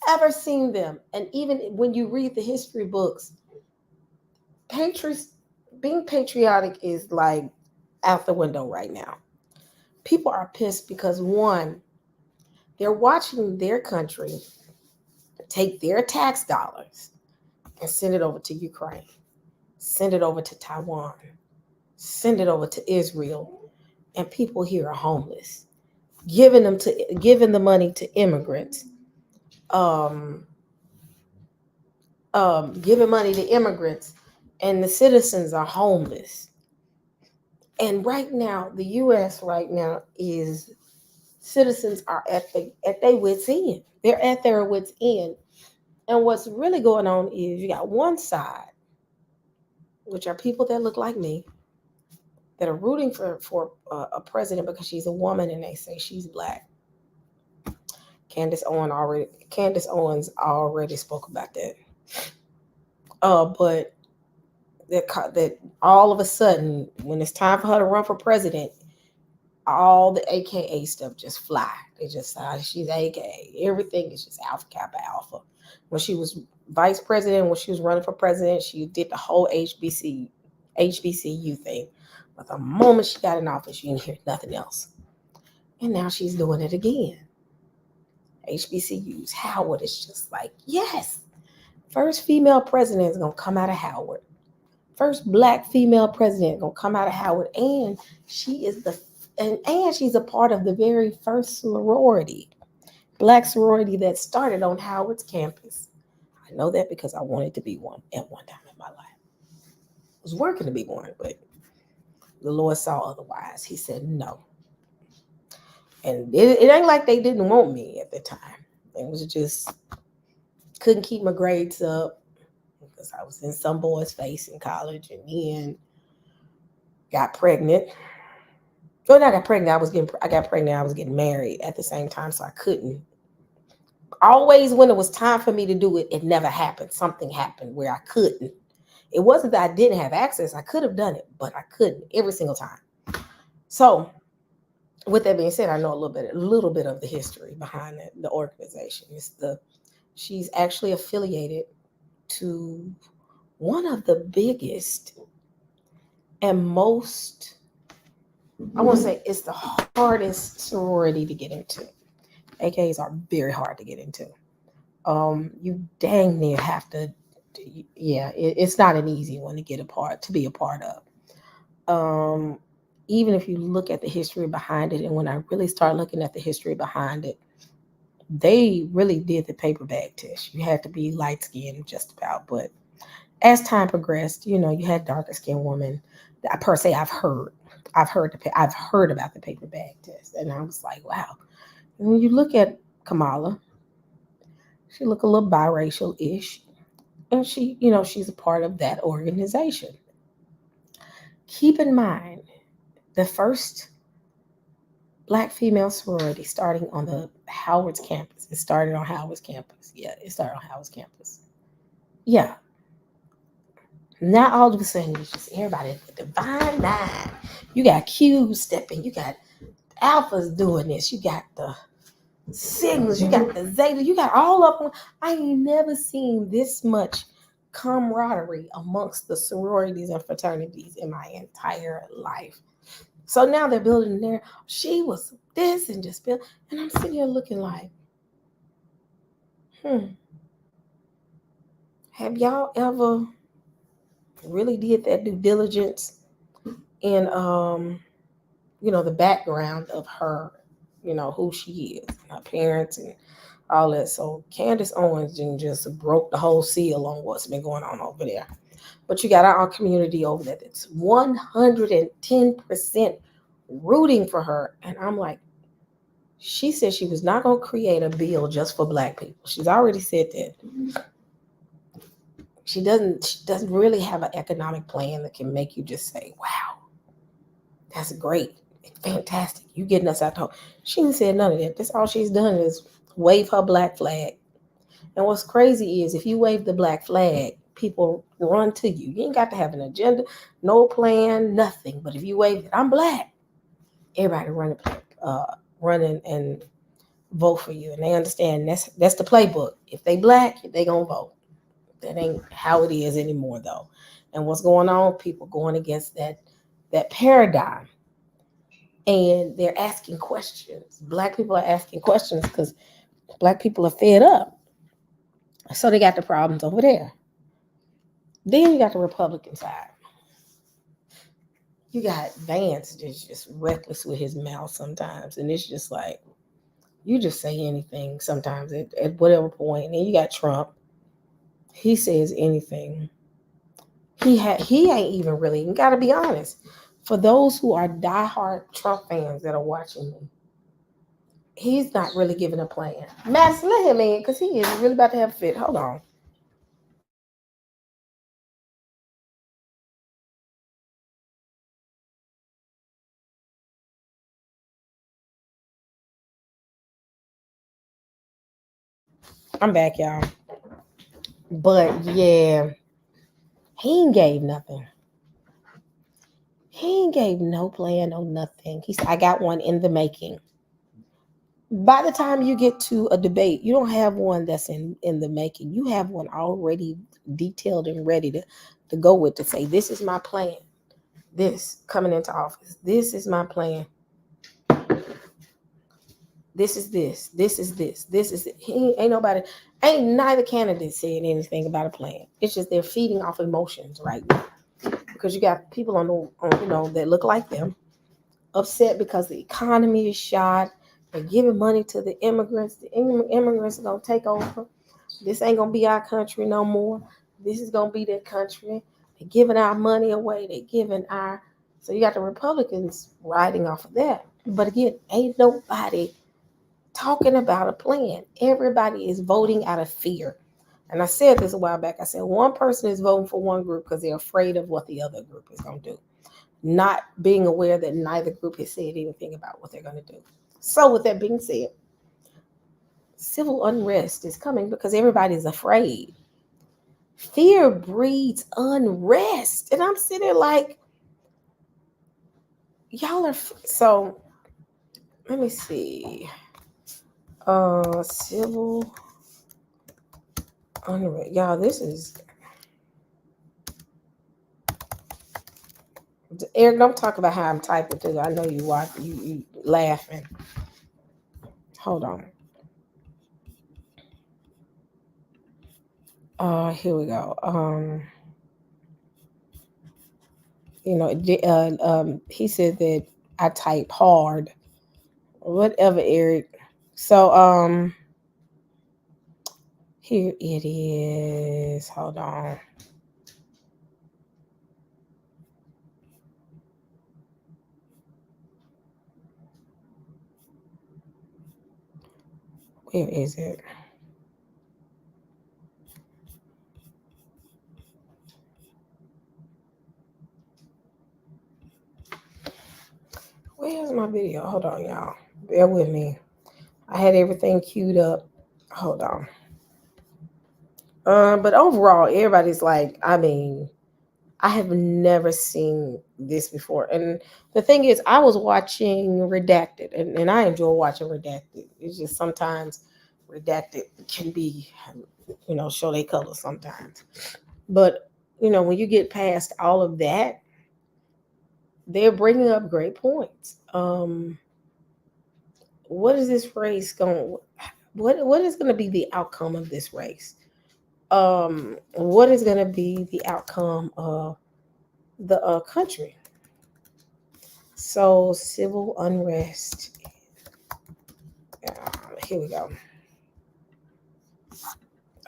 And even when you read the history books, being patriotic is like out the window right now. People are pissed because, one, they're watching their country take their tax dollars and send it over to Ukraine, send it over to Taiwan, send it over to Israel, and people here are homeless, giving the money to immigrants, giving money to immigrants, and the citizens are homeless. And right now, the U.S. right now is, citizens are at their wits' end. They're at their wits' end. And what's really going on is you got one side, which are people that look like me, that are rooting for a president because she's a woman and they say she's Black. Candace Owens already spoke about that. But that all of a sudden, when it's time for her to run for president, all the AKA stuff just fly. They just she's AKA. Everything is just Alpha Kappa Alpha. When she was vice president, when she was running for president, she did the whole HBCU thing. But the moment she got in office, you didn't hear nothing else. And now she's doing it again. HBCUs. Howard is just like, yes, first female president is gonna come out of Howard. First black female president gonna come out of Howard, and she is and she's a part of the very first sorority, black sorority that started on Howard's campus. I know that because I wanted to be one at one time in my life. I was working to be one, but the Lord saw otherwise. He said no. And it ain't like they didn't want me at the time. It was just couldn't keep my grades up because I was in some boy's face in college, and then got pregnant. When I got pregnant, I got pregnant. I was getting married at the same time, so I couldn't. Always when it was time for me to do it, it never happened. Something happened where I couldn't. It wasn't that I didn't have access. I could have done it, but I couldn't every single time. So, with that being said, I know a little bit of the history behind the organization. She's actually affiliated to one of the biggest and most, I want to say it's the hardest sorority to get into. AKAs are very hard to get into. You dang near have to, it's not an easy one to be a part of. Even if you look at the history behind it, and when I really start looking at the history behind it, they really did the paper bag test. You had to be light skinned just about, but as time progressed, you had darker skinned women. Per se, I've heard about the paper bag test, and I was like, wow. And when you look at Kamala, she look a little biracial-ish, and she's a part of that organization. Keep in mind, the first Black female sorority starting on the Howard's campus. It started on Howard's campus. Yeah, it started on Howard's campus. Yeah. Now all of a sudden it's just everybody at the divine nine. You got Qs stepping, you got alphas doing this, you got the sigmas, you got the zeta, you got all of them. I ain't never seen this much camaraderie amongst the sororities and fraternities in my entire life. So now they're building there. She was this and just build, and I'm sitting here looking like, have y'all ever really did that due diligence in the background of her, who she is, her parents and all that. So Candace Owens just broke the whole seal on what's been going on over there. But you got our community over there that's 110% rooting for her. And I'm like, she said she was not going to create a bill just for Black people. She's already said that. She doesn't really have an economic plan that can make you just say, wow, that's great, fantastic, you getting us out the hole. She didn't say none of that. That's all she's done is wave her Black flag. And what's crazy is if you wave the Black flag, people run to you. You ain't got to have an agenda, no plan, nothing. But if you wave it, I'm Black, everybody running and vote for you. And they understand that's the playbook. If they Black, they gonna vote. That ain't how it is anymore, though. And what's going on? People going against that paradigm, and they're asking questions. Black people are asking questions because Black people are fed up. So they got the problems over there. Then you got the Republican side. You got Vance that's just reckless with his mouth sometimes, and it's just like you just say anything sometimes at whatever point. And then you got Trump. He says anything. He ain't even really, you gotta be honest. For those who are diehard Trump fans that are watching me, he's not really giving a plan. Max, let him in because he is really about to have a fit. Hold on. I'm back, y'all. But yeah, He ain't gave nothing. He ain't gave no plan, no nothing. He said, I got one in the making. By the time you get to a debate, you don't have one that's in the making. You have one already detailed and ready to go with, to say, this is my plan. This coming into office. This is my plan. This is this. This is this. This is it. Ain't neither candidate saying anything about a plan. It's just they're feeding off emotions right now. Because you got people on that look like them, upset because the economy is shot. They're giving money to the immigrants. The immigrants are gonna take over. This ain't gonna be our country no more. This is gonna be their country. They're giving our money away. So you got the Republicans riding off of that. But again, ain't nobody talking about a plan. Everybody is voting out of fear. And I said this a while back. I said one person is voting for one group because they're afraid of what the other group is going to do, not being aware that neither group has said anything about what they're going to do. So with that being said, civil unrest is coming because everybody's afraid. Fear breeds unrest. And I'm sitting there like, y'all are, so let me see. Civil unrest. Y'all, this is, Eric, don't talk about how I'm typing too. I know you watch, you laughing. Hold on. Here we go. He said that I type hard. Whatever, Eric. So, here it is. Hold on. Where is it? Where's my video? Hold on, y'all. Bear with me. I had everything queued up. Hold on. But overall, everybody's like, I mean, I have never seen this before. And the thing is, I was watching Redacted, and I enjoy watching Redacted. It's just sometimes Redacted can be, show their colors sometimes. But, when you get past all of that, they're bringing up great points. What is this race going? What is going to be the outcome of this race? What is going to be the outcome of the country? So civil unrest. Here we go.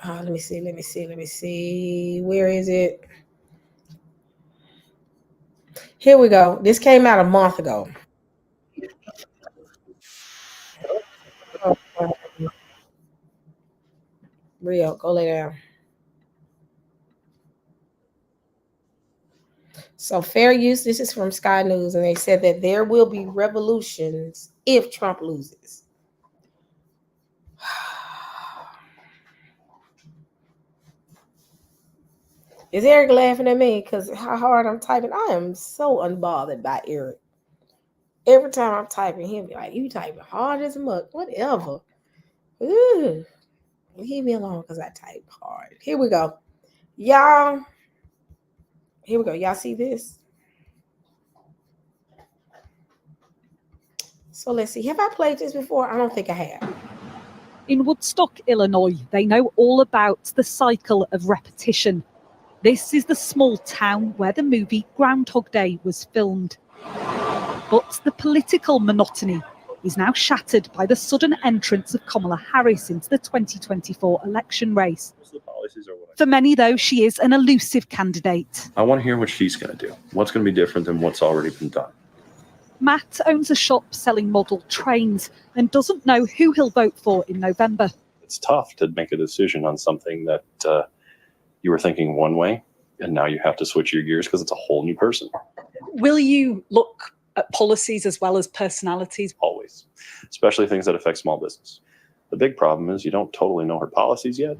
Let me see. Where is it? Here we go. This came out a month ago. Rio, go lay down. So fair use, this is from Sky News, and they said that there will be revolutions if Trump loses. Is Eric laughing at me because how hard I'm typing? I am so unbothered by Eric. Every time I'm typing, he'll be like, you typing hard as a muck, whatever. Ooh. Leave me alone because I type hard. Here we go. Y'all. Here we go. Y'all see this? So let's see. Have I played this before? I don't think I have. In Woodstock, Illinois, they know all about the cycle of repetition. This is the small town where the movie Groundhog Day was filmed. But the political monotony is now shattered by the sudden entrance of Kamala Harris into the 2024 election race. For many, though, she is an elusive candidate. I want to hear what she's going to do. What's going to be different than what's already been done? Matt owns a shop selling model trains and doesn't know who he'll vote for in November. It's tough to make a decision on something that you were thinking one way, and now you have to switch your gears because it's a whole new person. Will you look at policies as well as personalities? Always, especially things that affect small business. The big problem is you don't totally know her policies yet.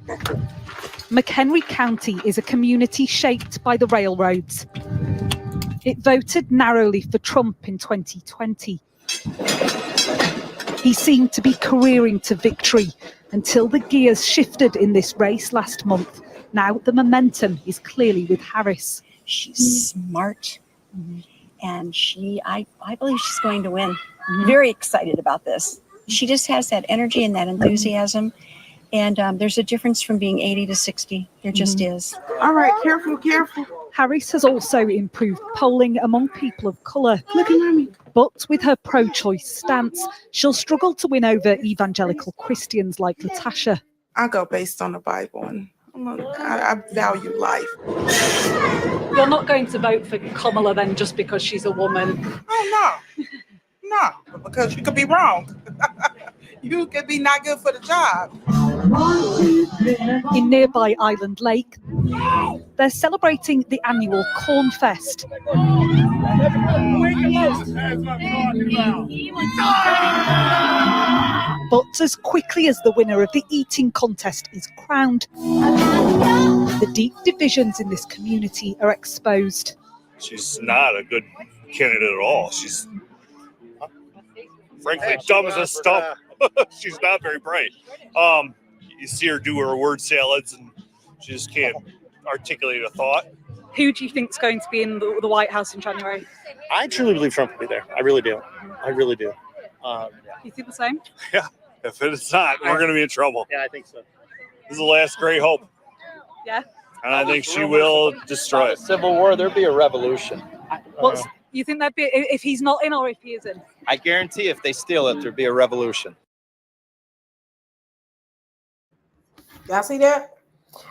McHenry County is a community shaped by the railroads. It voted narrowly for Trump in 2020. He seemed to be careering to victory until the gears shifted in this race last month. Now the momentum is clearly with Harris. She's smart, and I believe she's going to win. Very excited about this. She just has that energy and that enthusiasm, and there's a difference from being 80 to 60. There just is. All right, careful, careful. Harris has also improved polling among people of colour. Look at mommy. But with her pro-choice stance, she'll struggle to win over evangelical Christians like Latasha. I go based on the Bible, and I value life. You're not going to vote for Kamala then just because she's a woman? Oh, no, because you could be wrong. You could be not good for the job. In nearby Island Lake, they're celebrating the annual Corn Fest. But as quickly as the winner of the eating contest is crowned, the deep divisions in this community are exposed. She's not a good candidate at all. She's frankly dumb as a stump. She's not very bright. You see her do her word salads, and she just can't articulate a thought. Who do you think is going to be in the White House in January? I truly believe Trump will be there. I really do. You think the same? Yeah. If it's not, we're going to be in trouble. Yeah, I think so. This is the last great hope. Yeah. And I think she will destroy it. Civil war, there'd be a revolution. You think that'd be if he's not in or if he is in? I guarantee if they steal it, there'd be a revolution. Y'all see that?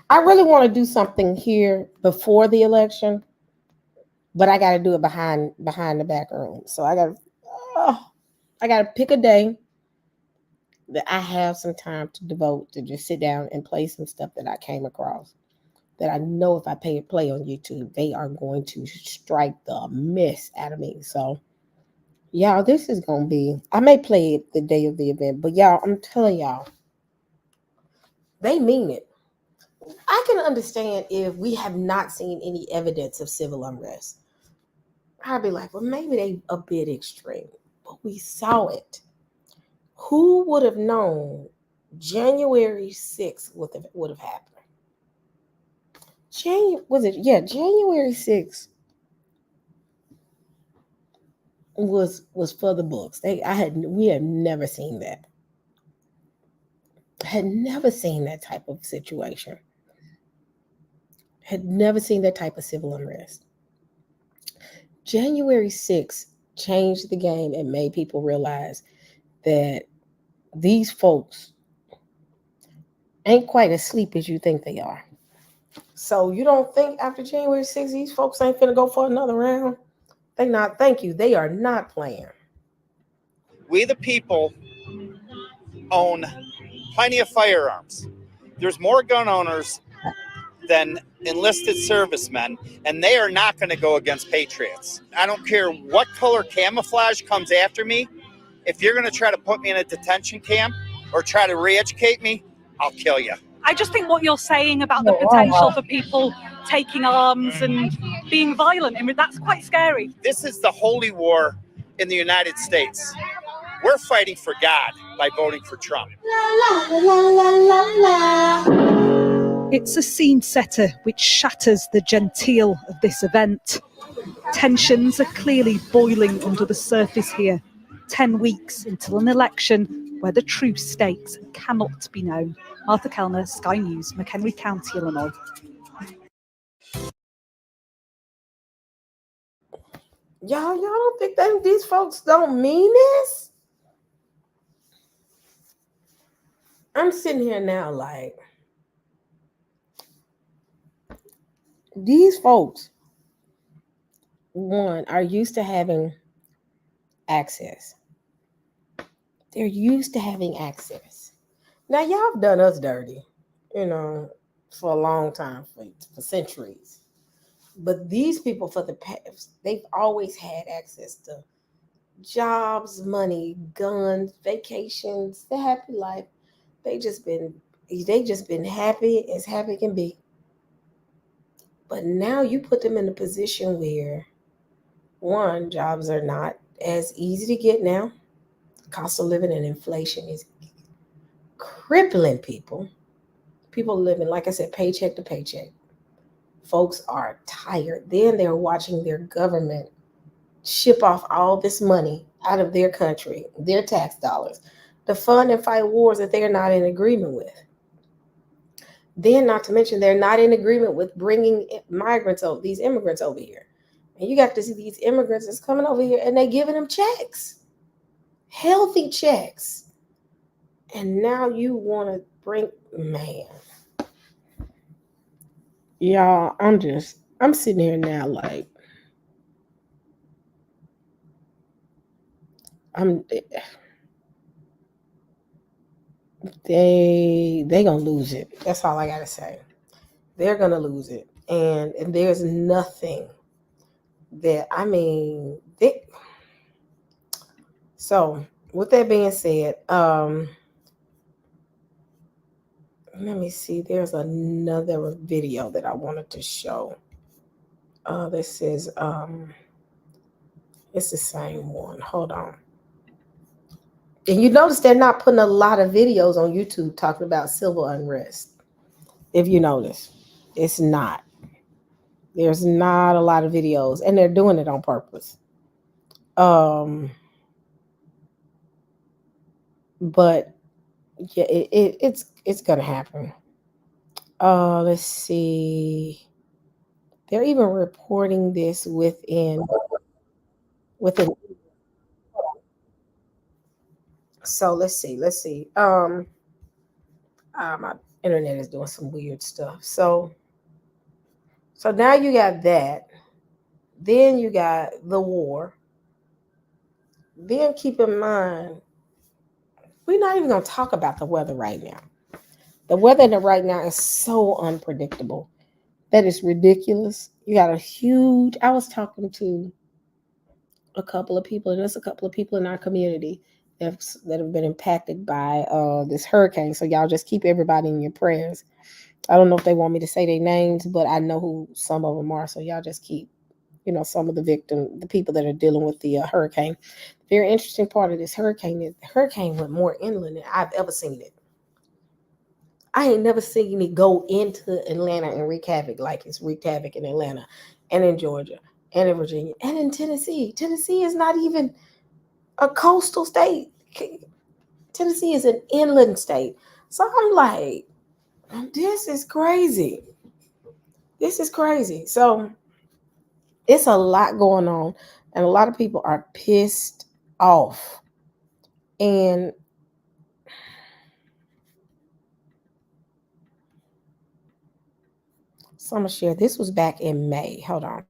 I really want to do something here before the election, but I got to do it behind the back room. So I got to pick a day that I have some time to devote to just sit down and play some stuff that I came across that I know if I play on YouTube, they are going to strike the mess out of me. So y'all, this is going to be, I may play it the day of the event, but y'all, I'm telling y'all, they mean it. I can understand if we have not seen any evidence of civil unrest. I'd be like, well, maybe they a bit extreme, but we saw it. Who would have known January 6th would have happened? January 6th was for the books. We had never seen that. Had never seen that type of situation. Had never seen that type of civil unrest. January 6th changed the game and made people realize that these folks ain't quite as asleep as you think they are. So you don't think after January 6th, these folks ain't finna go for another round? They are not playing. We the people own plenty of firearms. There's more gun owners than enlisted servicemen, and they are not going to go against patriots. I don't care what color camouflage comes after me. If you're going to try to put me in a detention camp or try to re-educate me, I'll kill you. I just think what you're saying about the potential for people taking arms and being violent, that's quite scary. This is the holy war in the United States. We're fighting for God by voting for Trump. It's a scene setter which shatters the genteel of this event. Tensions are clearly boiling under the surface here, 10 weeks until an election where the true stakes cannot be known. Martha Kellner, Sky News, McHenry County, Illinois. Y'all don't think these folks don't mean this? I'm sitting here now like, these folks, one, are used to having access. They're used to having access. Now, y'all have done us dirty, for a long time, for centuries. But these people, for the past, they've always had access to jobs, money, guns, vacations, the happy life. They just been happy as happy can be. But now you put them in a position where, one, jobs are not as easy to get now. Cost of living and inflation is crippling people. People living, like I said, paycheck to paycheck. Folks are tired. Then they're watching their government ship off all this money out of their country, their tax dollars, to fund and fight wars that they're not in agreement with. Then, not to mention, they're not in agreement with bringing these immigrants over here. And you got to see these immigrants that's coming over here and they giving them checks, healthy checks. And now you want to bring, man. Y'all, I'm sitting here now like, they gonna lose it. That's all I gotta say. They're gonna lose it. And there's nothing that, so with that being said, let me see. There's another video that I wanted to show. This is it's the same one. Hold on. And you notice they're not putting a lot of videos on YouTube talking about civil unrest. If you notice, it's not. There's not a lot of videos, and they're doing it on purpose. But yeah, it's gonna happen. Let's see. They're even reporting this within. So let's see. My internet is doing some weird stuff. So now you got that. Then you got the war. Then keep in mind, we're not even gonna talk about the weather right now. The weather right now is so unpredictable. That is ridiculous. You got I was talking to a couple of people, and there's a couple of people in our community that have been impacted by this hurricane. So y'all just keep everybody in your prayers. I don't know if they want me to say their names, but I know who some of them are. So y'all just keep, some of the people that are dealing with the hurricane. Very interesting part of this hurricane is the hurricane went more inland than I've ever seen it. I ain't never seen it go into Atlanta and wreak havoc like it's wreaked havoc in Atlanta and in Georgia and in Virginia and in Tennessee. Tennessee is not even a coastal state. Tennessee is an inland state. So I'm like, this is crazy. This is crazy. So it's a lot going on, and a lot of people are pissed off. And so I'm gonna share. This was back in May. Hold on.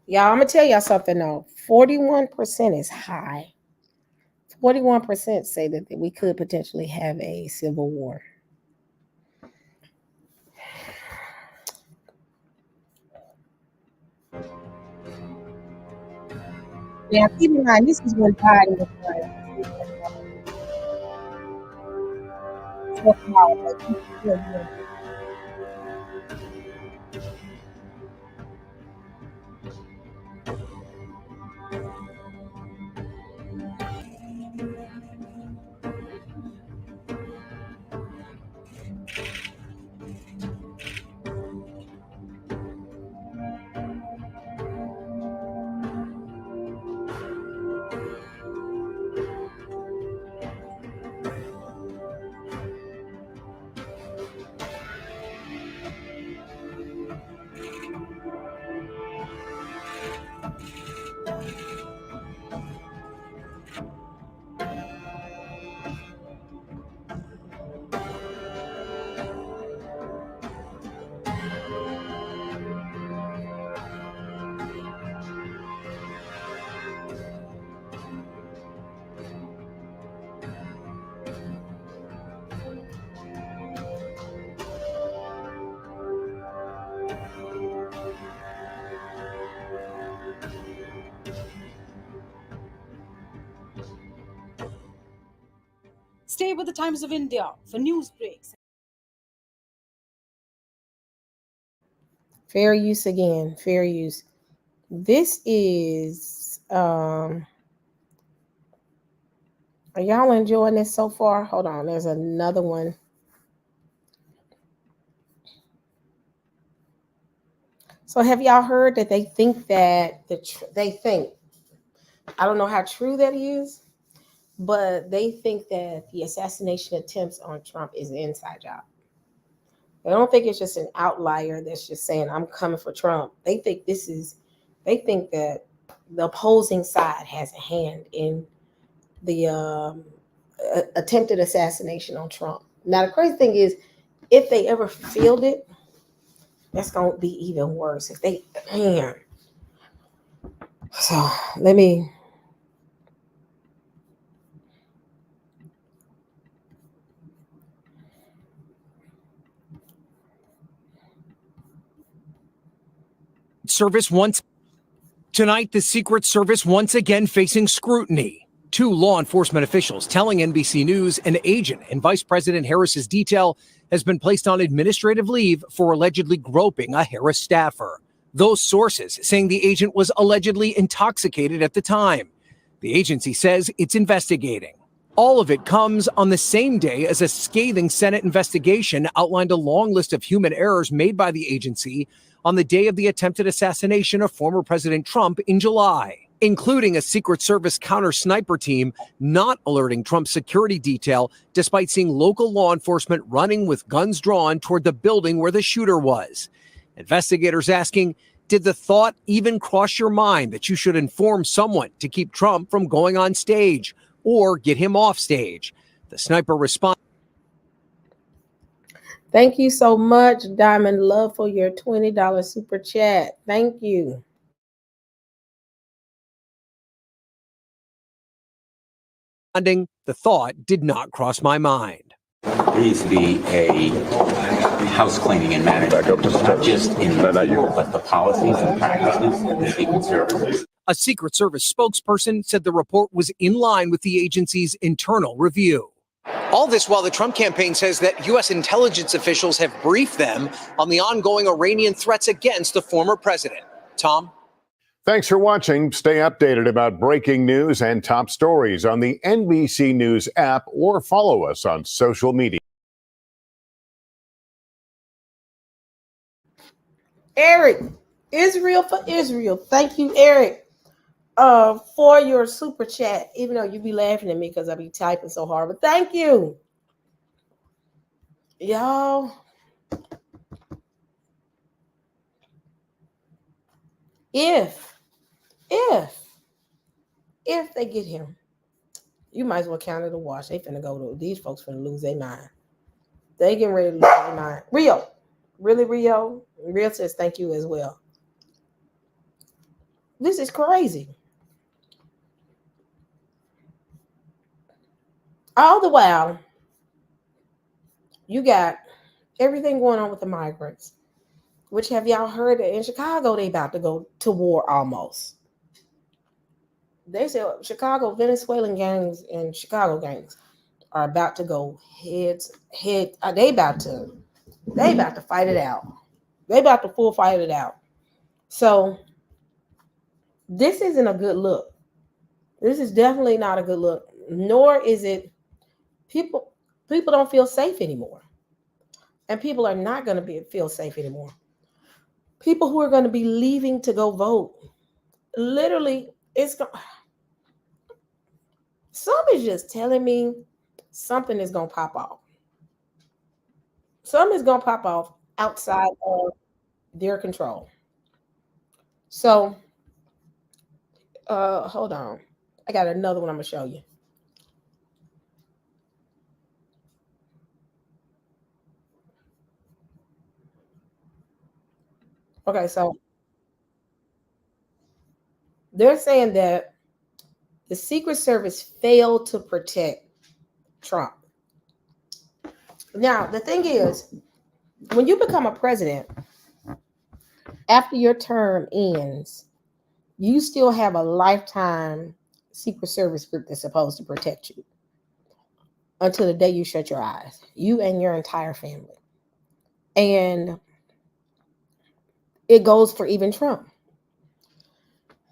Y'all, I'm gonna tell y'all something though. 41% is high. 41% say that we could potentially have a civil war. Now, keep in mind, this is when Biden was running. So power, but you still win. Stay with the Times of India for news breaks. Fair use again. Fair use. This is are y'all enjoying this so far? Hold on, there's another one. So have y'all heard that they think that I don't know how true that is, but they think that the assassination attempts on Trump is an inside job. They don't think it's just an outlier that's just saying I'm coming for Trump. They think that the opposing side has a hand in the attempted assassination on Trump. Now the crazy thing is, if they ever field it, that's gonna be even worse. If they so let me Service once tonight, the Secret Service once again facing scrutiny. Two law enforcement officials telling NBC News an agent in Vice President Harris's detail has been placed on administrative leave for allegedly groping a Harris staffer. Those sources saying the agent was allegedly intoxicated at the time. The agency says it's investigating. All of it comes on the same day as a scathing Senate investigation outlined a long list of human errors made by the agency on the day of the attempted assassination of former President Trump in July, including a Secret Service counter-sniper team not alerting Trump's security detail despite seeing local law enforcement running with guns drawn toward the building where the shooter was. Investigators asking, did the thought even cross your mind that you should inform someone to keep Trump from going on stage or get him off stage? The sniper responds. Thank you so much, Diamond Love, for your $20 super chat. Thank you. The thought did not cross my mind. There needs to be a house cleaning and management, not just in the but the policies and practices that be conservative. A Secret Service spokesperson said the report was in line with the agency's internal review. All this while the Trump campaign says that U.S. intelligence officials have briefed them on the ongoing Iranian threats against the former president. Tom? Thanks for watching. Stay updated about breaking news and top stories on the NBC News app or follow us on social media. Eric, Israel for Israel. Thank you, Eric, for your super chat. Even though you be laughing at me because I be typing so hard, but thank you, y'all. If they get him, you might as well count it a wash. They finna go to these folks finna lose their mind. They getting ready to lose their mind. Rio, really, Rio? Rio says thank you as well. This is crazy. All the while, you got everything going on with the migrants, which have y'all heard that in Chicago they about to go to war almost. They said Chicago Venezuelan gangs and Chicago gangs are about to go head. They about to fight it out. They about to full fight it out. So this isn't a good look. This is definitely not a good look. Nor is it people don't feel safe anymore. And people are not going to feel safe anymore. People who are going to be leaving to go vote. Literally, some is just telling me something is going to pop off. Something is going to pop off outside of their control. So, hold on. I got another one I'm going to show you. Okay, so they're saying that the Secret Service failed to protect Trump. Now, the thing is, when you become a president, after your term ends, you still have a lifetime Secret Service group that's supposed to protect you until the day you shut your eyes, you and your entire family. And it goes for even Trump.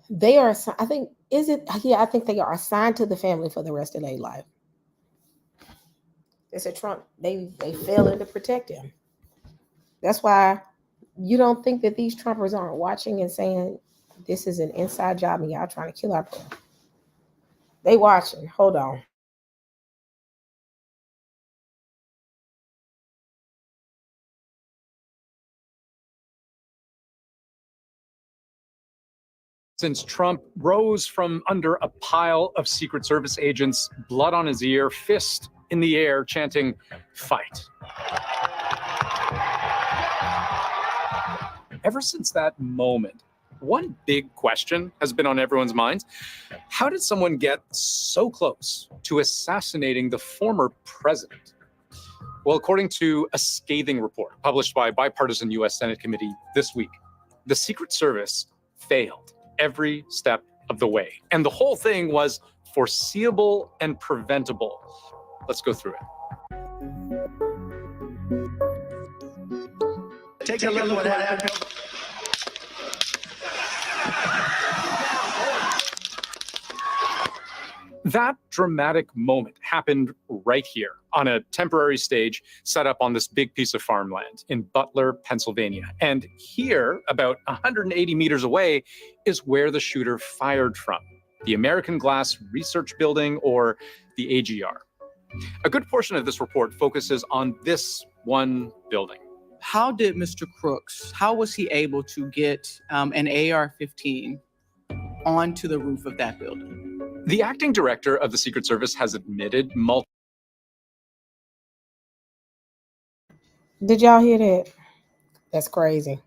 They are, I think, I think they are assigned to the family for the rest of their life. They said Trump, they failed to protect him. That's why you don't think that these Trumpers aren't watching and saying, this is an inside job and y'all trying to kill our people. They watching. Hold on. Since Trump rose from under a pile of Secret Service agents, blood on his ear, fist in the air, chanting, "Fight." Ever since that moment, one big question has been on everyone's minds. How did someone get so close to assassinating the former president? Well, according to a scathing report published by a bipartisan U.S. Senate committee this week, the Secret Service failed every step of the way. And the whole thing was foreseeable and preventable. Let's go through it. Take a look at what happened. That dramatic moment happened right here on a temporary stage set up on this big piece of farmland in Butler, Pennsylvania. And here, about 180 meters away, is where the shooter fired from, the American Glass Research Building, or the AGR. A good portion of this report focuses on this one building. How did Mr. Crooks, how was he able to get an AR-15 onto the roof of that building? The acting director of the Secret Service has admitted multiple Did y'all hear that? That's crazy.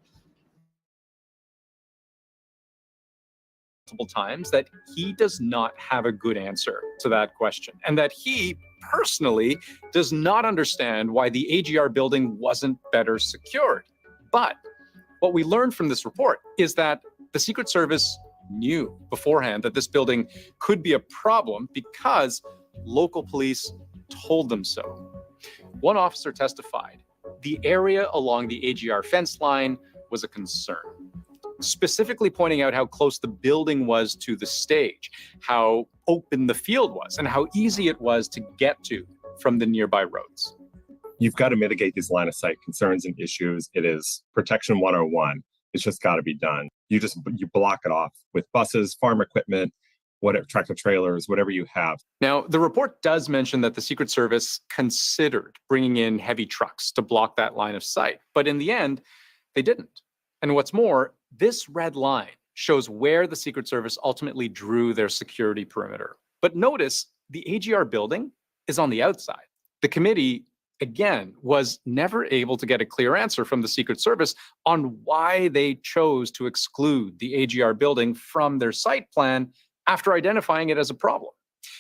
times that he does not have a good answer to that question, and that he personally does not understand why the AGR building wasn't better secured. But what we learned from this report is that the Secret Service knew beforehand that this building could be a problem because local police told them so. One officer testified the area along the AGR fence line was a concern, specifically pointing out how close the building was to the stage, how open the field was, and how easy it was to get to from the nearby roads. You've got to mitigate these line of sight concerns and issues. It is protection 101. It's just got to be done. You block it off with buses, farm equipment, whatever, tractor trailers, whatever you have. Now, the report does mention that the Secret Service considered bringing in heavy trucks to block that line of sight, but in the end, they didn't. And what's more, this red line shows where the Secret Service ultimately drew their security perimeter. But notice the AGR building is on the outside. The committee, again, was never able to get a clear answer from the Secret Service on why they chose to exclude the AGR building from their site plan after identifying it as a problem.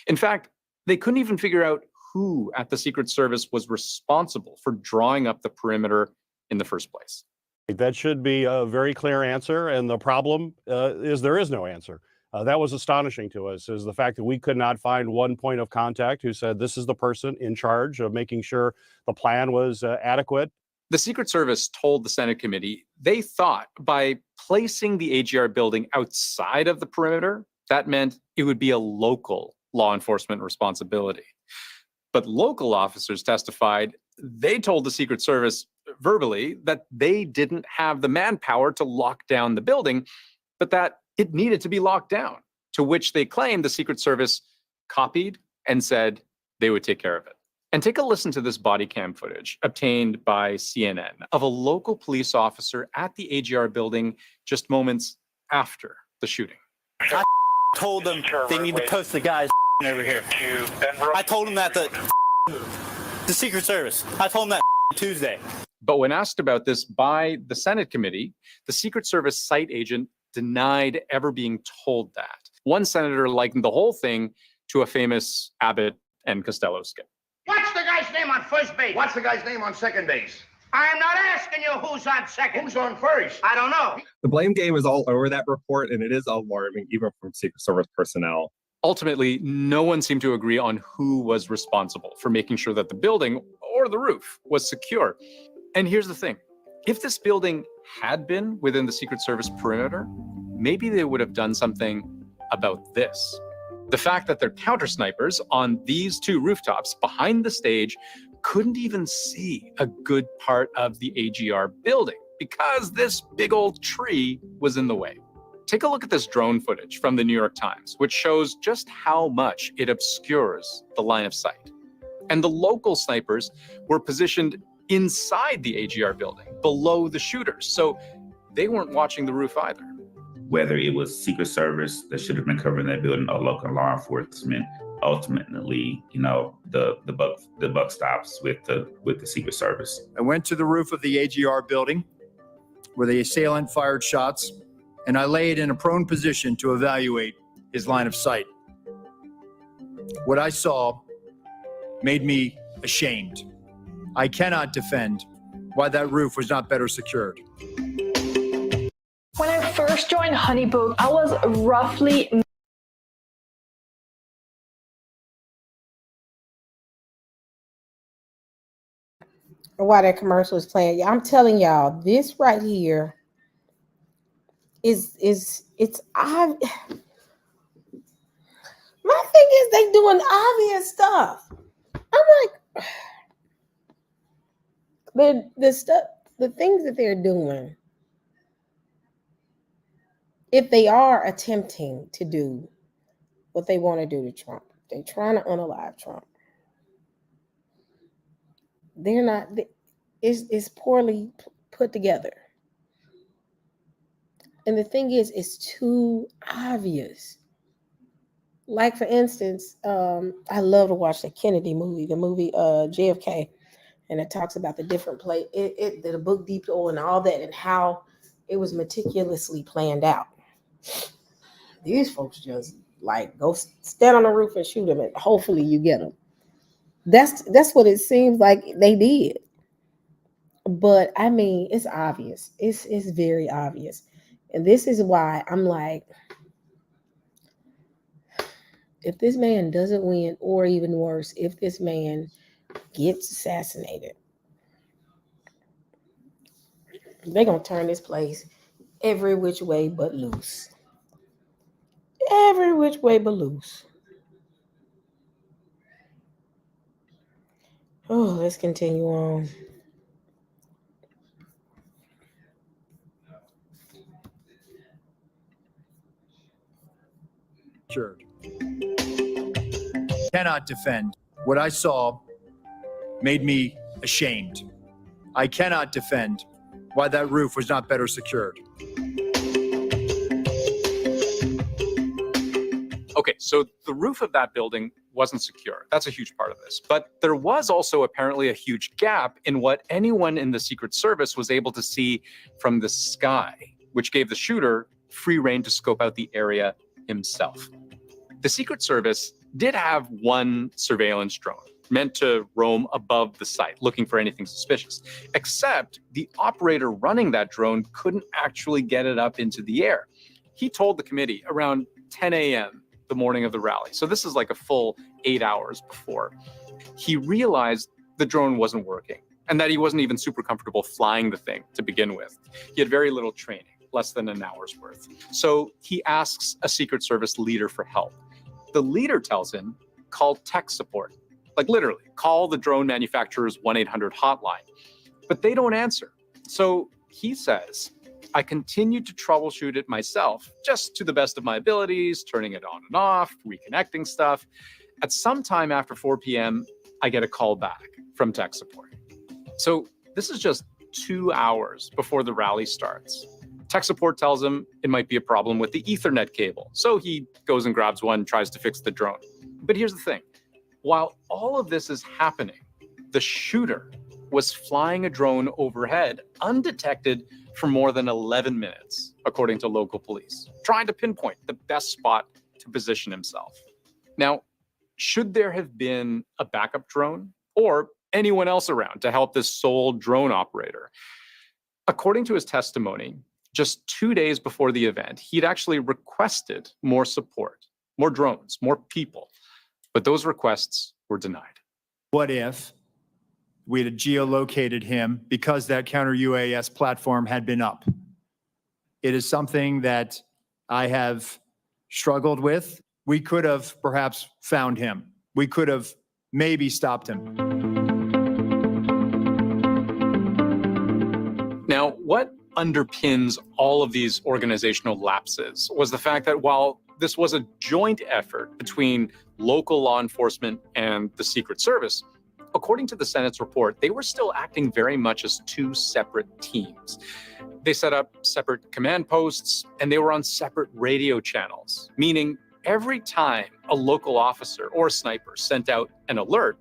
In fact, they couldn't even figure out who at the Secret Service was responsible for drawing up the perimeter in the first place. That should be a very clear answer, and the problem is there is no answer. That was astonishing to us, is the fact that we could not find one point of contact who said this is the person in charge of making sure the plan was adequate. The Secret Service told the Senate committee they thought by placing the AGR building outside of the perimeter, that meant it would be a local law enforcement responsibility. But local officers testified they told the Secret Service verbally that they didn't have the manpower to lock down the building, but that it needed to be locked down, to which they claimed the Secret Service copied and said they would take care of it. And take a listen to this body cam footage obtained by CNN of a local police officer at the AGR building just moments after the shooting. I told them they need to post the guys over here. I told them that the Secret Service. I told them that Tuesday. But when asked about this by the Senate committee, the Secret Service site agent denied ever being told that. One senator likened the whole thing to a famous Abbott and Costello skit. What's the guy's name on first base? What's the guy's name on second base? I'm not asking you who's on second. Who's on first? I don't know. The blame game is all over that report, and it is alarming, even from Secret Service personnel. Ultimately, no one seemed to agree on who was responsible for making sure that the building or the roof was secure. And here's the thing. If this building had been within the Secret Service perimeter, maybe they would have done something about this. The fact that their counter snipers on these two rooftops behind the stage couldn't even see a good part of the AGR building because this big old tree was in the way. Take a look at this drone footage from the New York Times, which shows just how much it obscures the line of sight. And the local snipers were positioned inside the AGR building, below the shooters, so they weren't watching the roof either. Whether it was Secret Service that should have been covering that building or local law enforcement, ultimately, the buck stops with the Secret Service. I went to the roof of the AGR building where the assailant fired shots, and I laid in a prone position to evaluate his line of sight. What I saw made me ashamed. I cannot defend why that roof was not better secured. When I first joined Honeybook, I was roughly why that commercial is playing. Yeah, I'm telling y'all, this right here is my thing is they doing obvious stuff. I'm like, the things that they're doing, if they are attempting to do what they want to do to Trump, they're trying to unalive Trump. They're not, it's poorly put together. And the thing is, it's too obvious. Like, for instance, I love to watch the Kennedy movie, the movie JFK, and it talks about the different the book Deep Oil and all that, and how it was meticulously planned out. These folks just like go stand on the roof and shoot them, and hopefully you get them. That's what it seems like they did. But I mean, it's obvious. It's very obvious. And this is why I'm like, if this man doesn't win, or even worse, if this man gets assassinated, they're going to turn this place every which way but loose. Every which way but loose. Oh, let's continue on. Sure. Cannot defend. What I saw made me ashamed. I cannot defend why that roof was not better secured. Okay, so the roof of that building wasn't secure. That's a huge part of this. But there was also apparently a huge gap in what anyone in the Secret Service was able to see from the sky, which gave the shooter free rein to scope out the area himself. The Secret Service did have one surveillance drone meant to roam above the site, looking for anything suspicious, except the operator running that drone couldn't actually get it up into the air. He told the committee around 10 a.m. the morning of the rally. So this is like a full 8 hours before. He realized the drone wasn't working and that he wasn't even super comfortable flying the thing to begin with. He had very little training, less than an hour's worth. So he asks a Secret Service leader for help. The leader tells him, call tech support. Like literally, call the drone manufacturer's 1-800 hotline. But they don't answer. So he says, I continued to troubleshoot it myself, just to the best of my abilities, turning it on and off, reconnecting stuff. At some time after 4 p.m., I get a call back from tech support. So this is just 2 hours before the rally starts. Tech support tells him it might be a problem with the Ethernet cable. So he goes and grabs one, tries to fix the drone. But here's the thing. While all of this is happening, the shooter was flying a drone overhead undetected for more than 11 minutes, according to local police, trying to pinpoint the best spot to position himself. Now, should there have been a backup drone or anyone else around to help this sole drone operator? According to his testimony, just 2 days before the event, he'd actually requested more support, more drones, more people, but those requests were denied. What if we had geolocated him because that counter UAS platform had been up? It is something that I have struggled with. We could have perhaps found him. We could have maybe stopped him. Now, what underpins all of these organizational lapses was the fact that while this was a joint effort between local law enforcement and the Secret Service, according to the Senate's report, they were still acting very much as two separate teams. They set up separate command posts and they were on separate radio channels, meaning every time a local officer or sniper sent out an alert,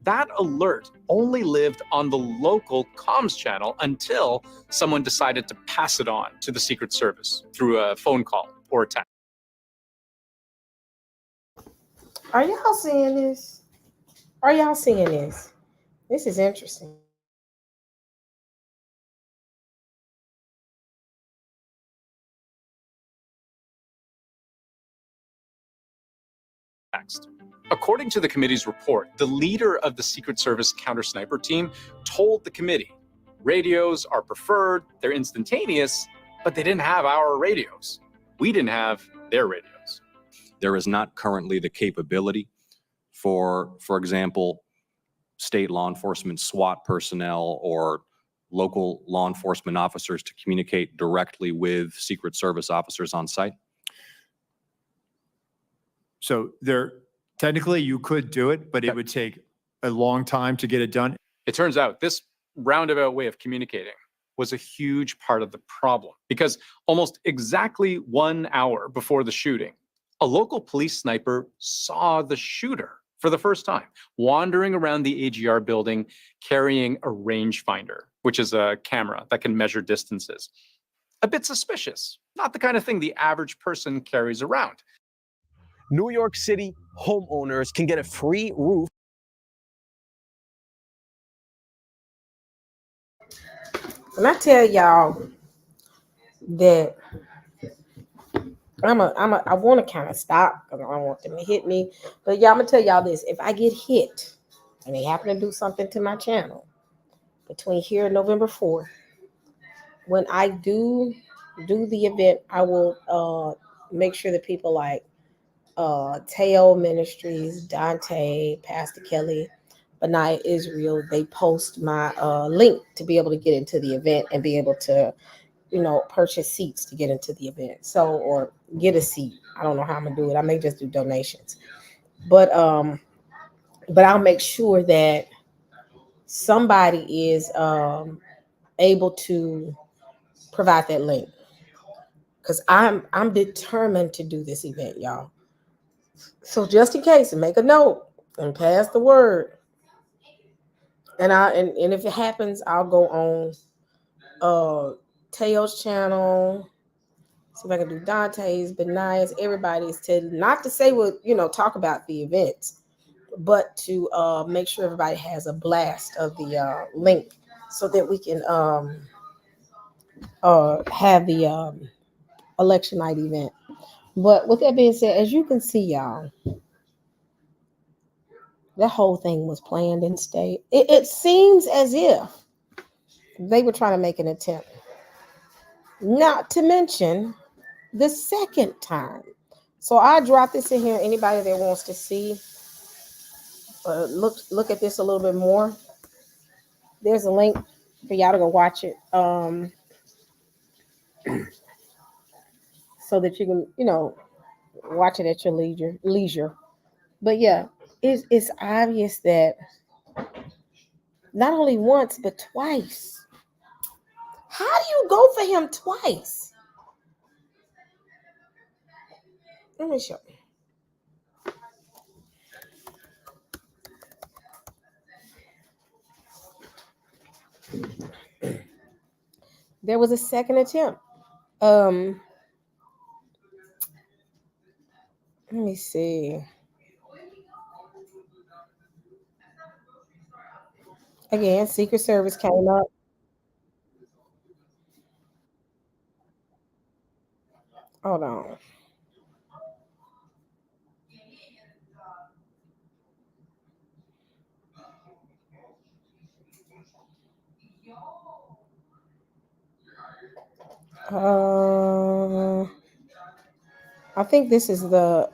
that alert only lived on the local comms channel until someone decided to pass it on to the Secret Service through a phone call or a text. Are y'all seeing this? Are y'all seeing this? This is interesting. According to the committee's report, the leader of the Secret Service counter-sniper team told the committee, radios are preferred, they're instantaneous, but they didn't have our radios. We didn't have their radios. There is not currently the capability for example, state law enforcement, SWAT personnel, or local law enforcement officers to communicate directly with Secret Service officers on site? So technically you could do it, but it would take a long time to get it done. It turns out this roundabout way of communicating was a huge part of the problem because almost exactly 1 hour before the shooting, a local police sniper saw the shooter for the first time, wandering around the AGR building carrying a rangefinder, which is a camera that can measure distances. A bit suspicious, not the kind of thing the average person carries around. New York City homeowners can get a free roof. When I tell y'all that I want to kind of stop because I don't want them to hit me. But y'all, I'm gonna tell y'all this: if I get hit and they happen to do something to my channel between here and November 4th, when I do the event, I will make sure that people like Teo Ministries, Dante, Pastor Kelly, Benaiah Israel, they post my link to be able to get into the event and be able to, purchase seats to get into the event. So, or get a seat. I don't know how I'm gonna do it. I may just do donations, but I'll make sure that somebody is able to provide that link, because I'm determined to do this event, y'all. So just in case, make a note and pass the word. And if it happens, I'll go on Teo's channel. See if I can do Dante's, Benaiah's, everybody's, to not to say talk about the events, but to make sure everybody has a blast of the link so that we can have the election night event. But with that being said, as you can see, y'all, that whole thing was planned and staged. It seems as if they were trying to make an attempt. Not to mention the second time. So I drop this in here. Anybody that wants to see, look at this a little bit more. There's a link for y'all to go watch it. So that you can, watch it at your leisure. But yeah, it's obvious that not only once but twice. How do you go for him twice? Let me show you. There was a second attempt. Let me see. Again, Secret Service came up. Hold on. I think this is the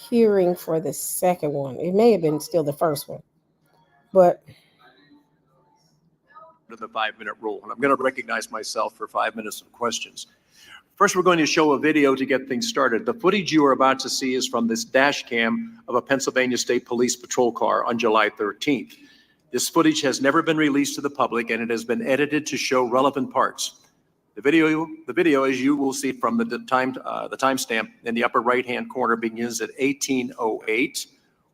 hearing for the second one. It may have been still the first one, but the 5-minute rule. And I'm going to recognize myself for 5 minutes of questions. First, we're going to show a video to get things started. The footage you are about to see is from this dash cam of a Pennsylvania State Police patrol car on July 13th. This footage has never been released to the public, and it has been edited to show relevant parts. The video, as you will see from the timestamp in the upper right-hand corner, begins at 18:08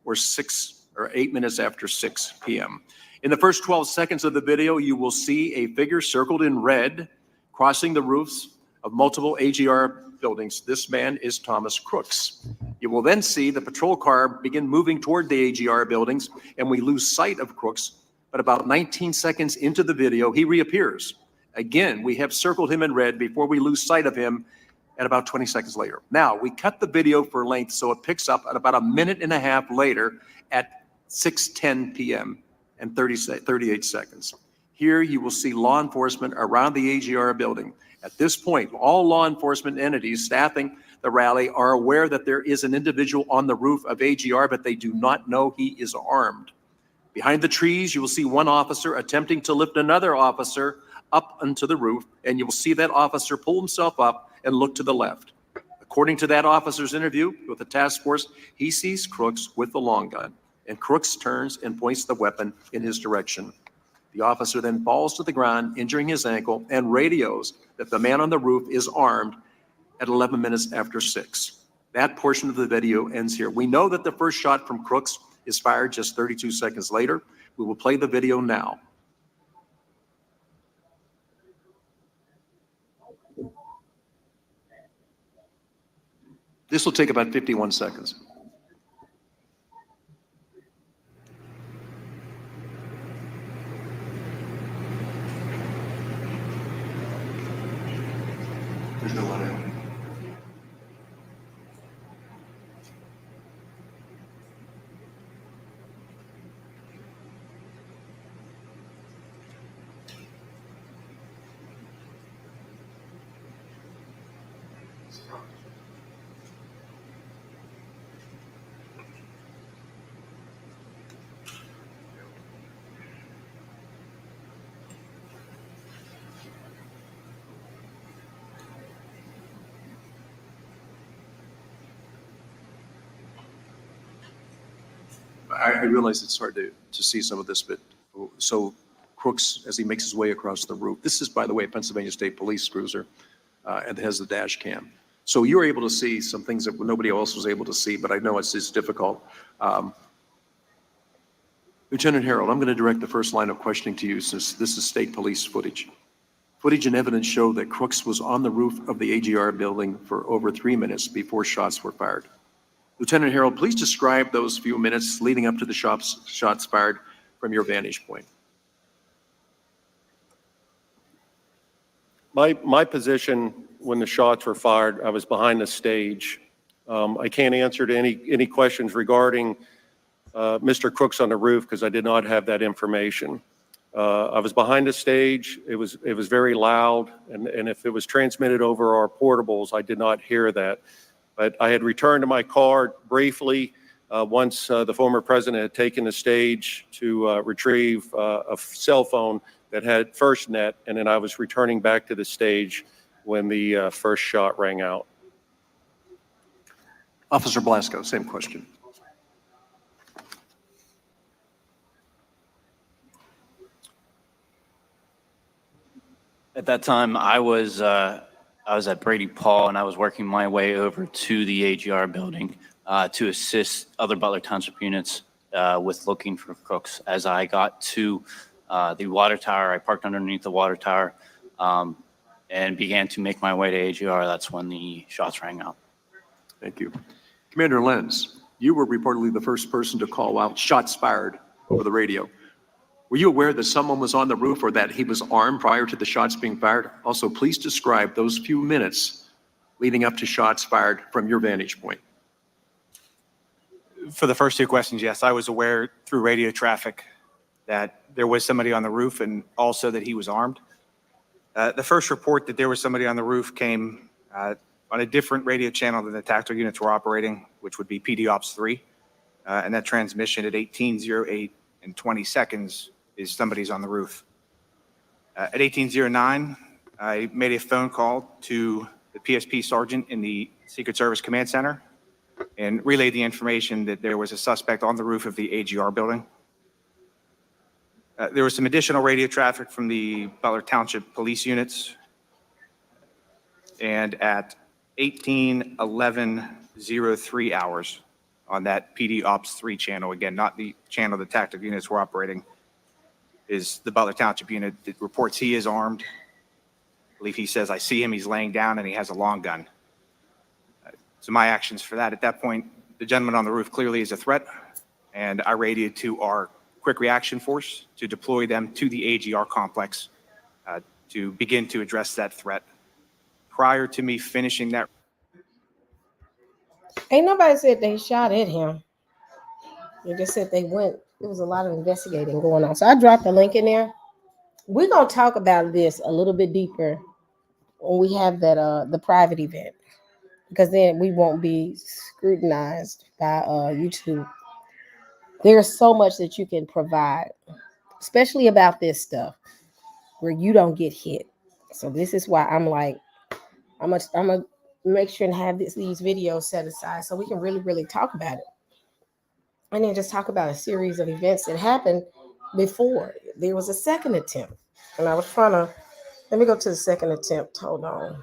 or 8 minutes after 6 p.m. In the first 12 seconds of the video, you will see a figure circled in red crossing the roofs of multiple AGR buildings. This man is Thomas Crooks. You will then see the patrol car begin moving toward the AGR buildings, and we lose sight of Crooks. But about 19 seconds into the video, he reappears. Again, we have circled him in red before we lose sight of him at about 20 seconds later. Now, we cut the video for length, so it picks up at about a minute and a half later at 6:10 p.m. and 38 seconds. Here you will see law enforcement around the AGR building. At this point, all law enforcement entities staffing the rally are aware that there is an individual on the roof of AGR, but they do not know he is armed. Behind the trees, you will see one officer attempting to lift another officer up onto the roof, and you will see that officer pull himself up and look to the left. According to that officer's interview with the task force, he sees Crooks with the long gun, and Crooks turns and points the weapon in his direction. The officer then falls to the ground, injuring his ankle, and radios that the man on the roof is armed at 11 minutes after 6. That portion of the video ends here. We know that the first shot from Crooks is fired just 32 seconds later. We will play the video now. This will take about 51 seconds. There's no one out. I realize it's hard to see some of this, but so Crooks, as he makes his way across the roof, this is, by the way, a Pennsylvania State Police cruiser, and it has the dash cam. So you're able to see some things that nobody else was able to see, but I know it's difficult. Lieutenant Harold, I'm going to direct the first line of questioning to you, since this is state police footage. Footage and evidence show that Crooks was on the roof of the AGR building for over 3 minutes before shots were fired. Lieutenant Harold, please describe those few minutes leading up to the shots fired from your vantage point. My position when the shots were fired. I was behind the stage. I can't answer to any questions regarding Mr. Crooks on the roof because I did not have that information. I was behind the stage. It was very loud, and if it was transmitted over our portables, I did not hear that. But I had returned to my car briefly once the former president had taken the stage to retrieve a cell phone that had FirstNet, and then I was returning back to the stage when the first shot rang out. Officer Blasco, same question. At that time, I was at Brady Paul, and I was working my way over to the AGR building to assist other Butler Township units with looking for crooks. As I got to the water tower, I parked underneath the water tower and began to make my way to AGR. That's when the shots rang out. Thank you. Commander Lenz, you were reportedly the first person to call out shots fired over the radio. Were you aware that someone was on the roof or that he was armed prior to the shots being fired? Also, please describe those few minutes leading up to shots fired from your vantage point. For the first two questions, yes, I was aware through radio traffic that there was somebody on the roof and also that he was armed. The first report that there was somebody on the roof came on a different radio channel than the tactical units were operating, which would be PD Ops 3. And that transmission at 18:08 and 20 seconds is somebody's on the roof. At 18:09, I made a phone call to the PSP sergeant in the Secret Service Command Center and relayed the information that there was a suspect on the roof of the AGR building. There was some additional radio traffic from the Butler Township police units. And at 18:11:03 hours on that PD Ops 3 channel, again, not the channel the tactical units were operating, is the Butler Township unit that reports he is armed. I believe he says, I see him, he's laying down, and he has a long gun. So my actions for that, at that point, the gentleman on the roof clearly is a threat, and I radioed to our quick reaction force to deploy them to the AGR complex to begin to address that threat. Prior to me finishing that. Ain't nobody said they shot at him. They just said they went. There was a lot of investigating going on. So I dropped the link in there. We're gonna talk about this a little bit deeper when we have that the private event, because then we won't be scrutinized by YouTube. There's so much that you can provide, especially about this stuff where you don't get hit. So this is why I'm like, I'm gonna make sure and have these videos set aside so we can really talk about it. And then just talk about a series of events that happened before. There was a second attempt. And I was trying to, let me go to the second attempt. Hold on.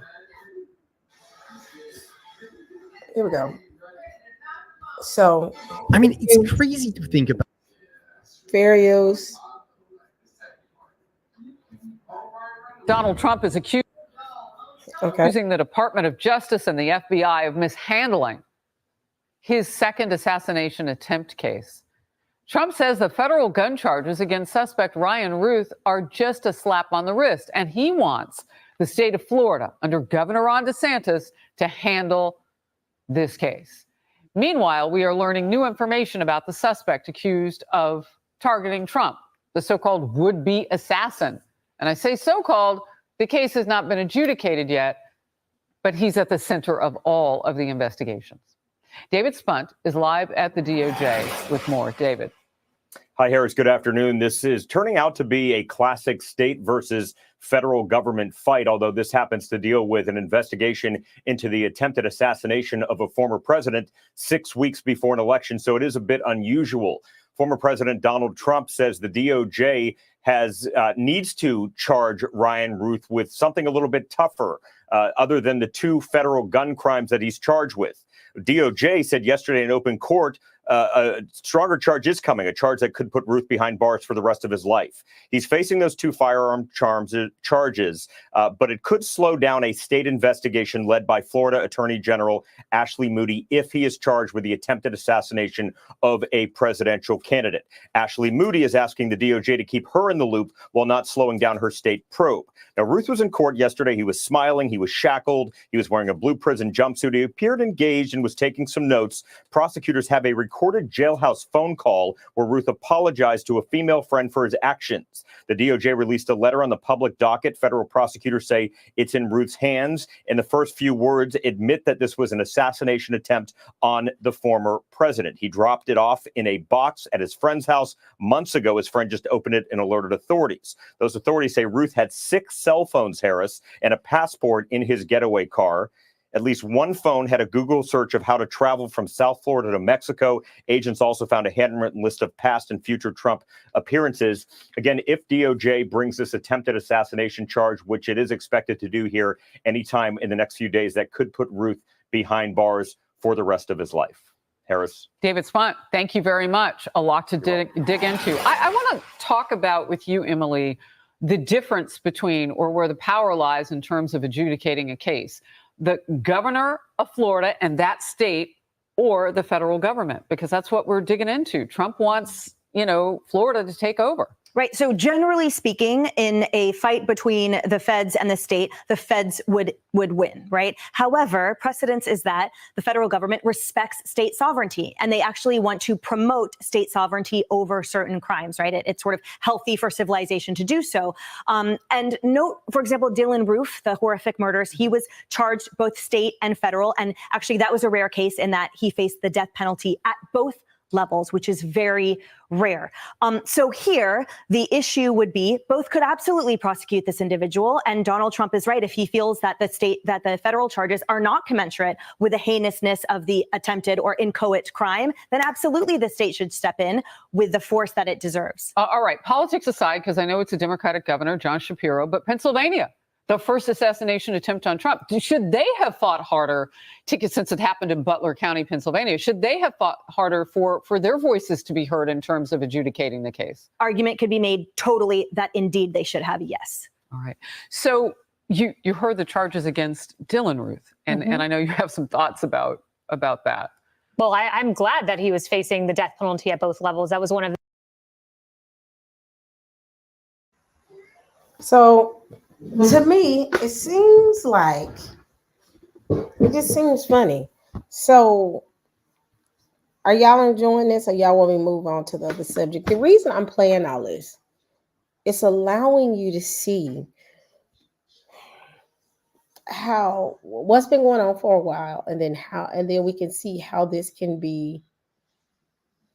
Here we go. So, I mean, it's crazy to think about. Fair use. Donald Trump is accusing the Department of Justice and the FBI of mishandling his second assassination attempt case. Trump says the federal gun charges against suspect Ryan Ruth are just a slap on the wrist, and he wants the state of Florida, under Governor Ron DeSantis, to handle this case. Meanwhile, we are learning new information about the suspect accused of targeting Trump, the so-called would-be assassin. And I say so-called, the case has not been adjudicated yet, but he's at the center of all of the investigations. David Spunt is live at the DOJ with more. David. Hi, Harris. Good afternoon. This is turning out to be a classic state versus federal government fight, although this happens to deal with an investigation into the attempted assassination of a former president 6 weeks before an election. So it is a bit unusual. Former President Donald Trump says the DOJ needs to charge Ryan Ruth with something a little bit tougher, other than the two federal gun crimes that he's charged with. DOJ said yesterday in open court a stronger charge is coming, a charge that could put Ruth behind bars for the rest of his life. He's facing those 2 firearm charges, but it could slow down a state investigation led by Florida Attorney General Ashley Moody if he is charged with the attempted assassination of a presidential candidate. Ashley Moody is asking the DOJ to keep her in the loop while not slowing down her state probe. Now, Ruth was in court yesterday. He was smiling. He was shackled. He was wearing a blue prison jumpsuit. He appeared engaged and was taking some notes. Prosecutors have a recorded jailhouse phone call where Ruth apologized to a female friend for his actions. The DOJ released a letter on the public docket. Federal prosecutors say it's in Ruth's hands. In the first few words, admit that this was an assassination attempt on the former president. He dropped it off in a box at his friend's house months ago. His friend just opened it and alerted authorities. Those authorities say Ruth had 6 cell phones, Harris, and a passport in his getaway car. At least one phone had a Google search of how to travel from South Florida to Mexico. Agents also found a handwritten list of past and future Trump appearances. Again, if DOJ brings this attempted assassination charge, which it is expected to do here anytime in the next few days, that could put Ruth behind bars for the rest of his life. Harris. David Spunt, thank you very much. A lot to dig into. I want to talk about with you, Emily, the difference between, or where the power lies in terms of adjudicating a case. The governor of Florida and that state, or the federal government, because that's what we're digging into. Trump wants, Florida to take over. Right. So generally speaking, in a fight between the feds and the state, the feds would win. Right. However, precedence is that the federal government respects state sovereignty and they actually want to promote state sovereignty over certain crimes. Right. It's sort of healthy for civilization to do so. And note, for example, Dylan Roof, the horrific murders, he was charged both state and federal. And actually, that was a rare case in that he faced the death penalty at both levels, which is very rare. So here, the issue would be both could absolutely prosecute this individual. And Donald Trump is right. If he feels that the federal charges are not commensurate with the heinousness of the attempted or inchoate crime, then absolutely the state should step in with the force that it deserves. All right. Politics aside, because I know it's a Democratic governor, John Shapiro, but Pennsylvania, the first assassination attempt on Trump. Should they have fought harder, since it happened in Butler County, Pennsylvania, should they have fought harder for their voices to be heard in terms of adjudicating the case? Argument could be made totally that indeed they should have, yes. All right. So you heard the charges against Dylan Roof, and I know you have some thoughts about that. Well, I'm glad that he was facing the death penalty at both levels. That was one of the... So to me, it seems like it just seems funny. So are y'all enjoying this, or y'all want me to move on to the other subject? The reason I'm playing all this, it's allowing you to see how what's been going on for a while, and then we can see how this can be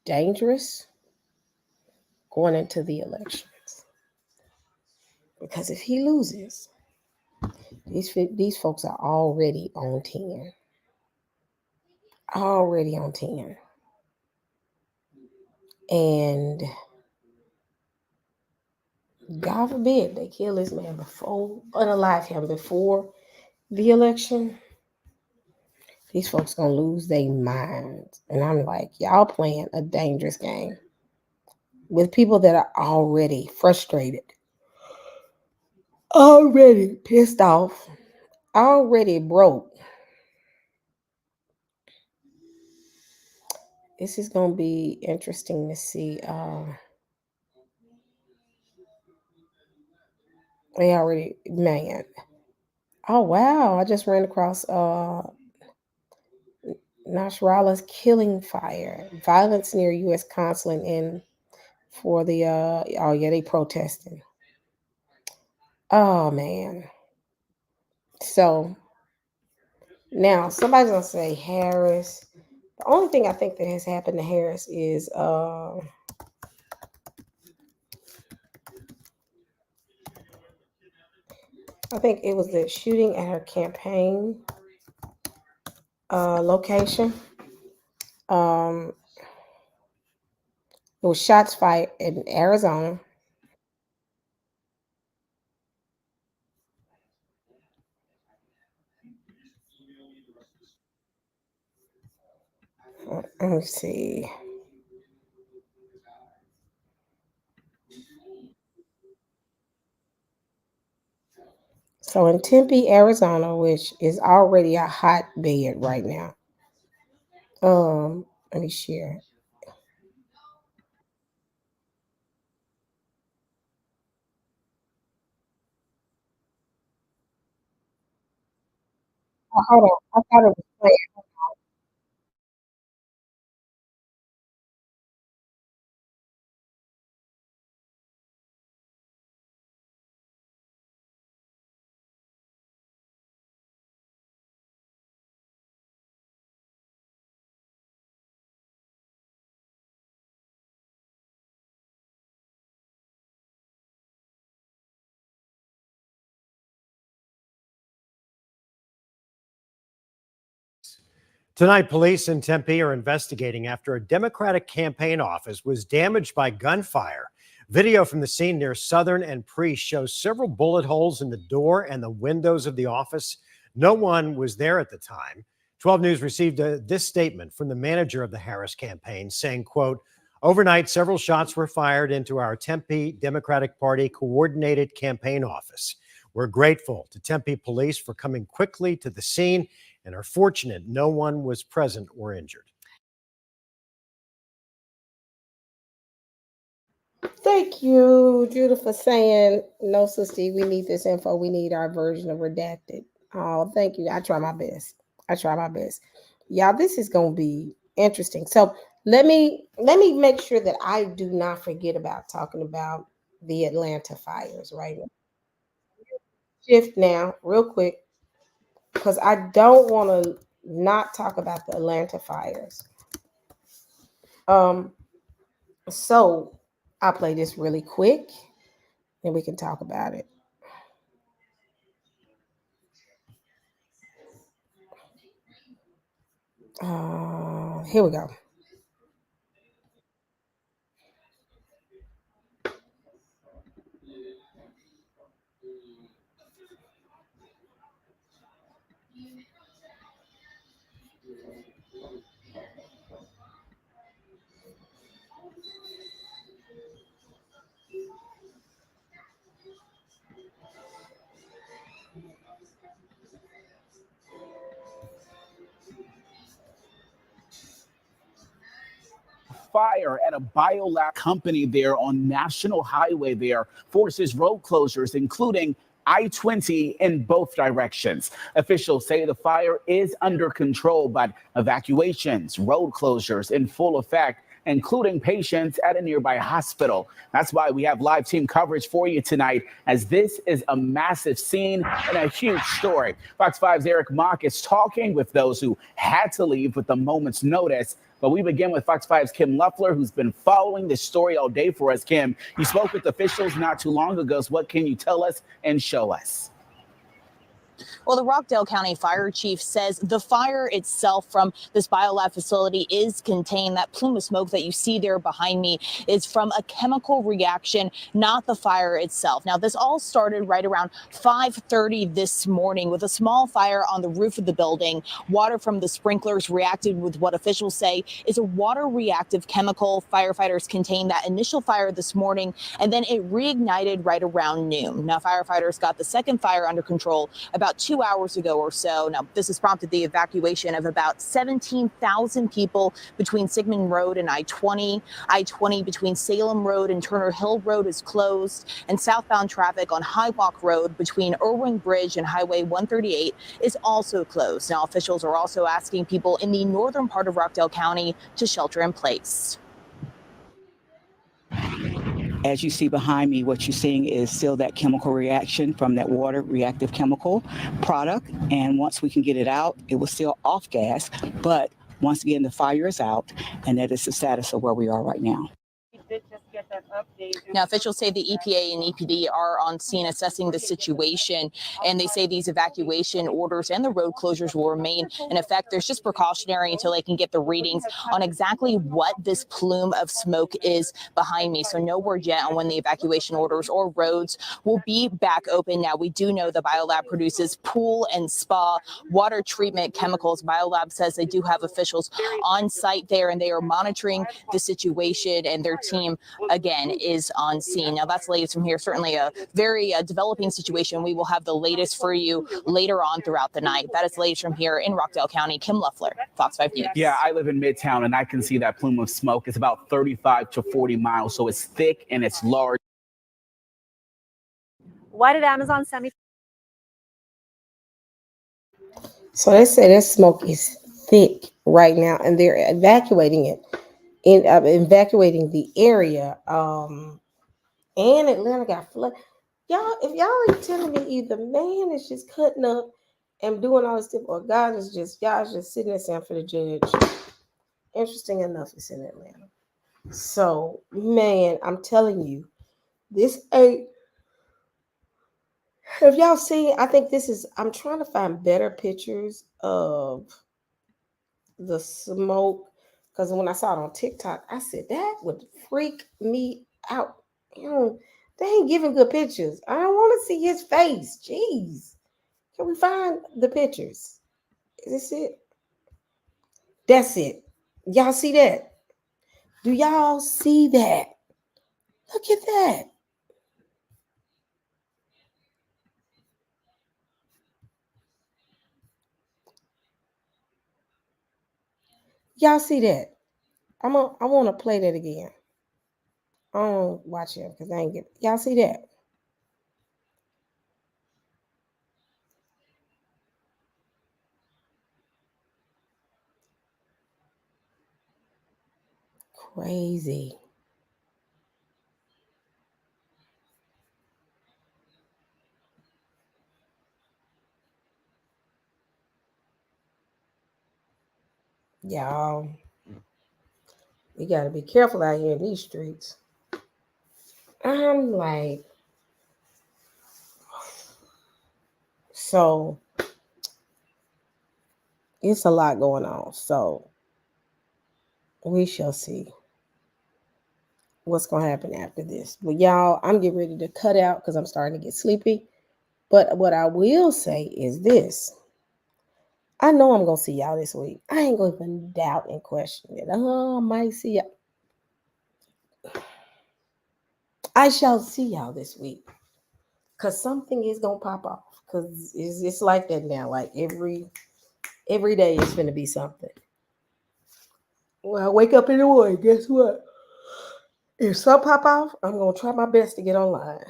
dangerous going into the elections. Because if he loses, these folks are already on 10. Already on 10. And God forbid they kill this man unalive him before the election. These folks gonna lose their minds. And I'm like, y'all playing a dangerous game with people that are already frustrated, already pissed off, already broke. This is going to be interesting to see. They already, man. Oh, wow. I just ran across Nasrallah's killing fire. Violence near U.S. consulate in for the, oh, yeah, they protesting. Oh, man. So now somebody's going to say Harris. The only thing I think that has happened to Harris is I think it was the shooting at her campaign location. There was shots fired in Arizona. Let me see. So in Tempe, Arizona, which is already a hotbed right now. Let me share. Oh, hold on. I thought it was playing. Tonight, police in Tempe are investigating after a Democratic campaign office was damaged by gunfire. Video from the scene near Southern and Priest shows several bullet holes in the door and the windows of the office. No one was there at the time. 12 News received this statement from the manager of the Harris campaign saying, quote, overnight, several shots were fired into our Tempe Democratic Party coordinated campaign office. We're grateful to Tempe police for coming quickly to the scene and are fortunate no one was present or injured. Thank you, Judah, for saying, no, Sister, we need this info. We need our version of redacted. Oh, thank you. I try my best. Y'all, this is going to be interesting. So let me make sure that I do not forget about talking about the Atlanta fires, right? Shift now, real quick, because I don't want to not talk about the Atlanta fires. So I'll play this really quick and we can talk about it. Here we go. Fire at a biolab company there on National Highway there forces road closures, including I-20 in both directions. Officials say the fire is under control, but evacuations, road closures in full effect, including patients at a nearby hospital. That's why we have live team coverage for you tonight, as this is a massive scene and a huge story. Fox 5's Eric Mock is talking with those who had to leave with a moment's notice. But we begin with Fox 5's Kim Luffler, who's been following this story all day for us. Kim, you spoke with officials not too long ago. So what can you tell us and show us? Well, the Rockdale County Fire Chief says the fire itself from this biolab facility is contained. That plume of smoke that you see there behind me is from a chemical reaction, not the fire itself. Now, this all started right around 5:30 this morning with a small fire on the roof of the building. Water from the sprinklers reacted with what officials say is a water reactive chemical. Firefighters contained that initial fire this morning, and then it reignited right around noon. Now, firefighters got the second fire under control about 2 hours ago or so. Now, this has prompted the evacuation of about 17,000 people between Sigmund Road and I-20. I-20 between Salem Road and Turner Hill Road is closed, and southbound traffic on Highwalk Road between Irwin Bridge and Highway 138 is also closed. Now, officials are also asking people in the northern part of Rockdale County to shelter in place. As you see behind me, what you're seeing is still that chemical reaction from that water reactive chemical product. And once we can get it out, it will still off gas. But once again, the fire is out, and that is the status of where we are right now. We did just get that Now, officials say the EPA and EPD are on scene assessing the situation, and they say these evacuation orders and the road closures will remain in effect. There's just precautionary until they can get the readings on exactly what this plume of smoke is behind me. So no word yet on when the evacuation orders or roads will be back open. Now, we do know the biolab produces pool and spa water treatment chemicals. Biolab says they do have officials on site there, and they are monitoring the situation, and their team, again, is on scene. Now, that's the latest from here. Certainly a very developing situation. We will have the latest for you later on throughout the night. That is the latest from here in Rockdale County. Kim Luffler, Fox 5 News. Yeah, I live in Midtown, and I can see that plume of smoke. It's about 35 to 40 miles, so it's thick and it's large. Why did Amazon send me? So they say that smoke is thick right now, and they're evacuating it, evacuating the area. And Atlanta got flooded. Y'all, if y'all are telling me either man is just cutting up and doing all this stuff, or God is just y'all just sitting there saying for the judge. Interesting enough, it's in Atlanta. So man, I'm telling you, this ain't. Have y'all seen? I think this is. I'm trying to find better pictures of the smoke, because when I saw it on TikTok, I said that would freak me out. You know, they ain't giving good pictures. I don't want to see his face. Jeez, can we find the pictures? Is this it? That's it. Y'all see that? Do y'all see that? Look at that. Y'all see that? I want to play that again. I don't watch it because I ain't get. Y'all see that? Crazy. Y'all, you got to be careful out here in these streets. I'm like, so it's a lot going on. So we shall see what's going to happen after this. But y'all, I'm getting ready to cut out because I'm starting to get sleepy. But what I will say is this. I know I'm going to see y'all this week. I ain't going to even doubt and question it. Oh, I might see y'all. I shall see y'all this week. Because something is going to pop off. Because it's like that now. Like every day it's going to be something. Well, I wake up in the morning. Guess what? If some pop off, I'm going to try my best to get online.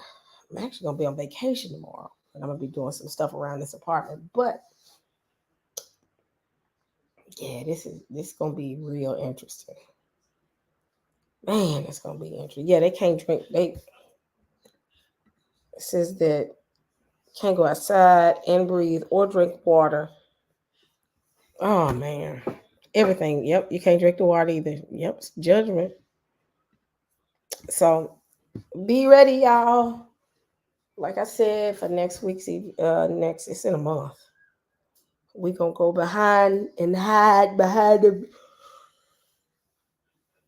I'm actually going to be on vacation tomorrow. And I'm going to be doing some stuff around this apartment. But yeah, this is going to be real interesting. Man, it's going to be interesting. Yeah, they can't drink. It says that can't go outside and breathe or drink water. Oh, man. Everything. Yep, you can't drink the water either. Yep, it's judgment. So be ready, y'all. Like I said, for next week's it's in a month. We're going to go behind and hide behind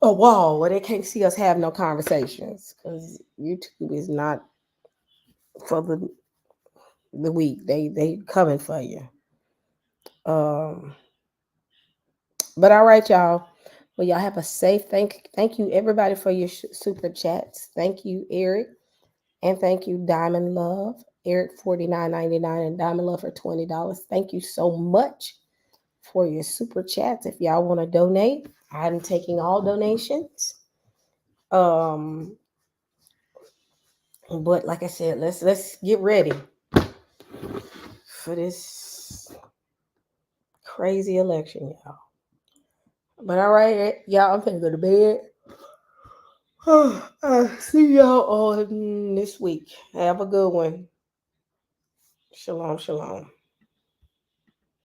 a wall where they can't see us have no conversations, because YouTube is not for the weak. They coming for you. But all right, y'all. Well, y'all have a safe. Thank you everybody for your super chats. Thank you, Eric, and thank you, Diamond Love. Eric $49.99 and Diamond Love for $20. Thank you so much for your super chats. If y'all want to donate, I'm taking all donations. But like I said, let's get ready for this crazy election, y'all. But all right, y'all, I'm gonna go to bed. See y'all on this week. Have a good one. Shalom, shalom.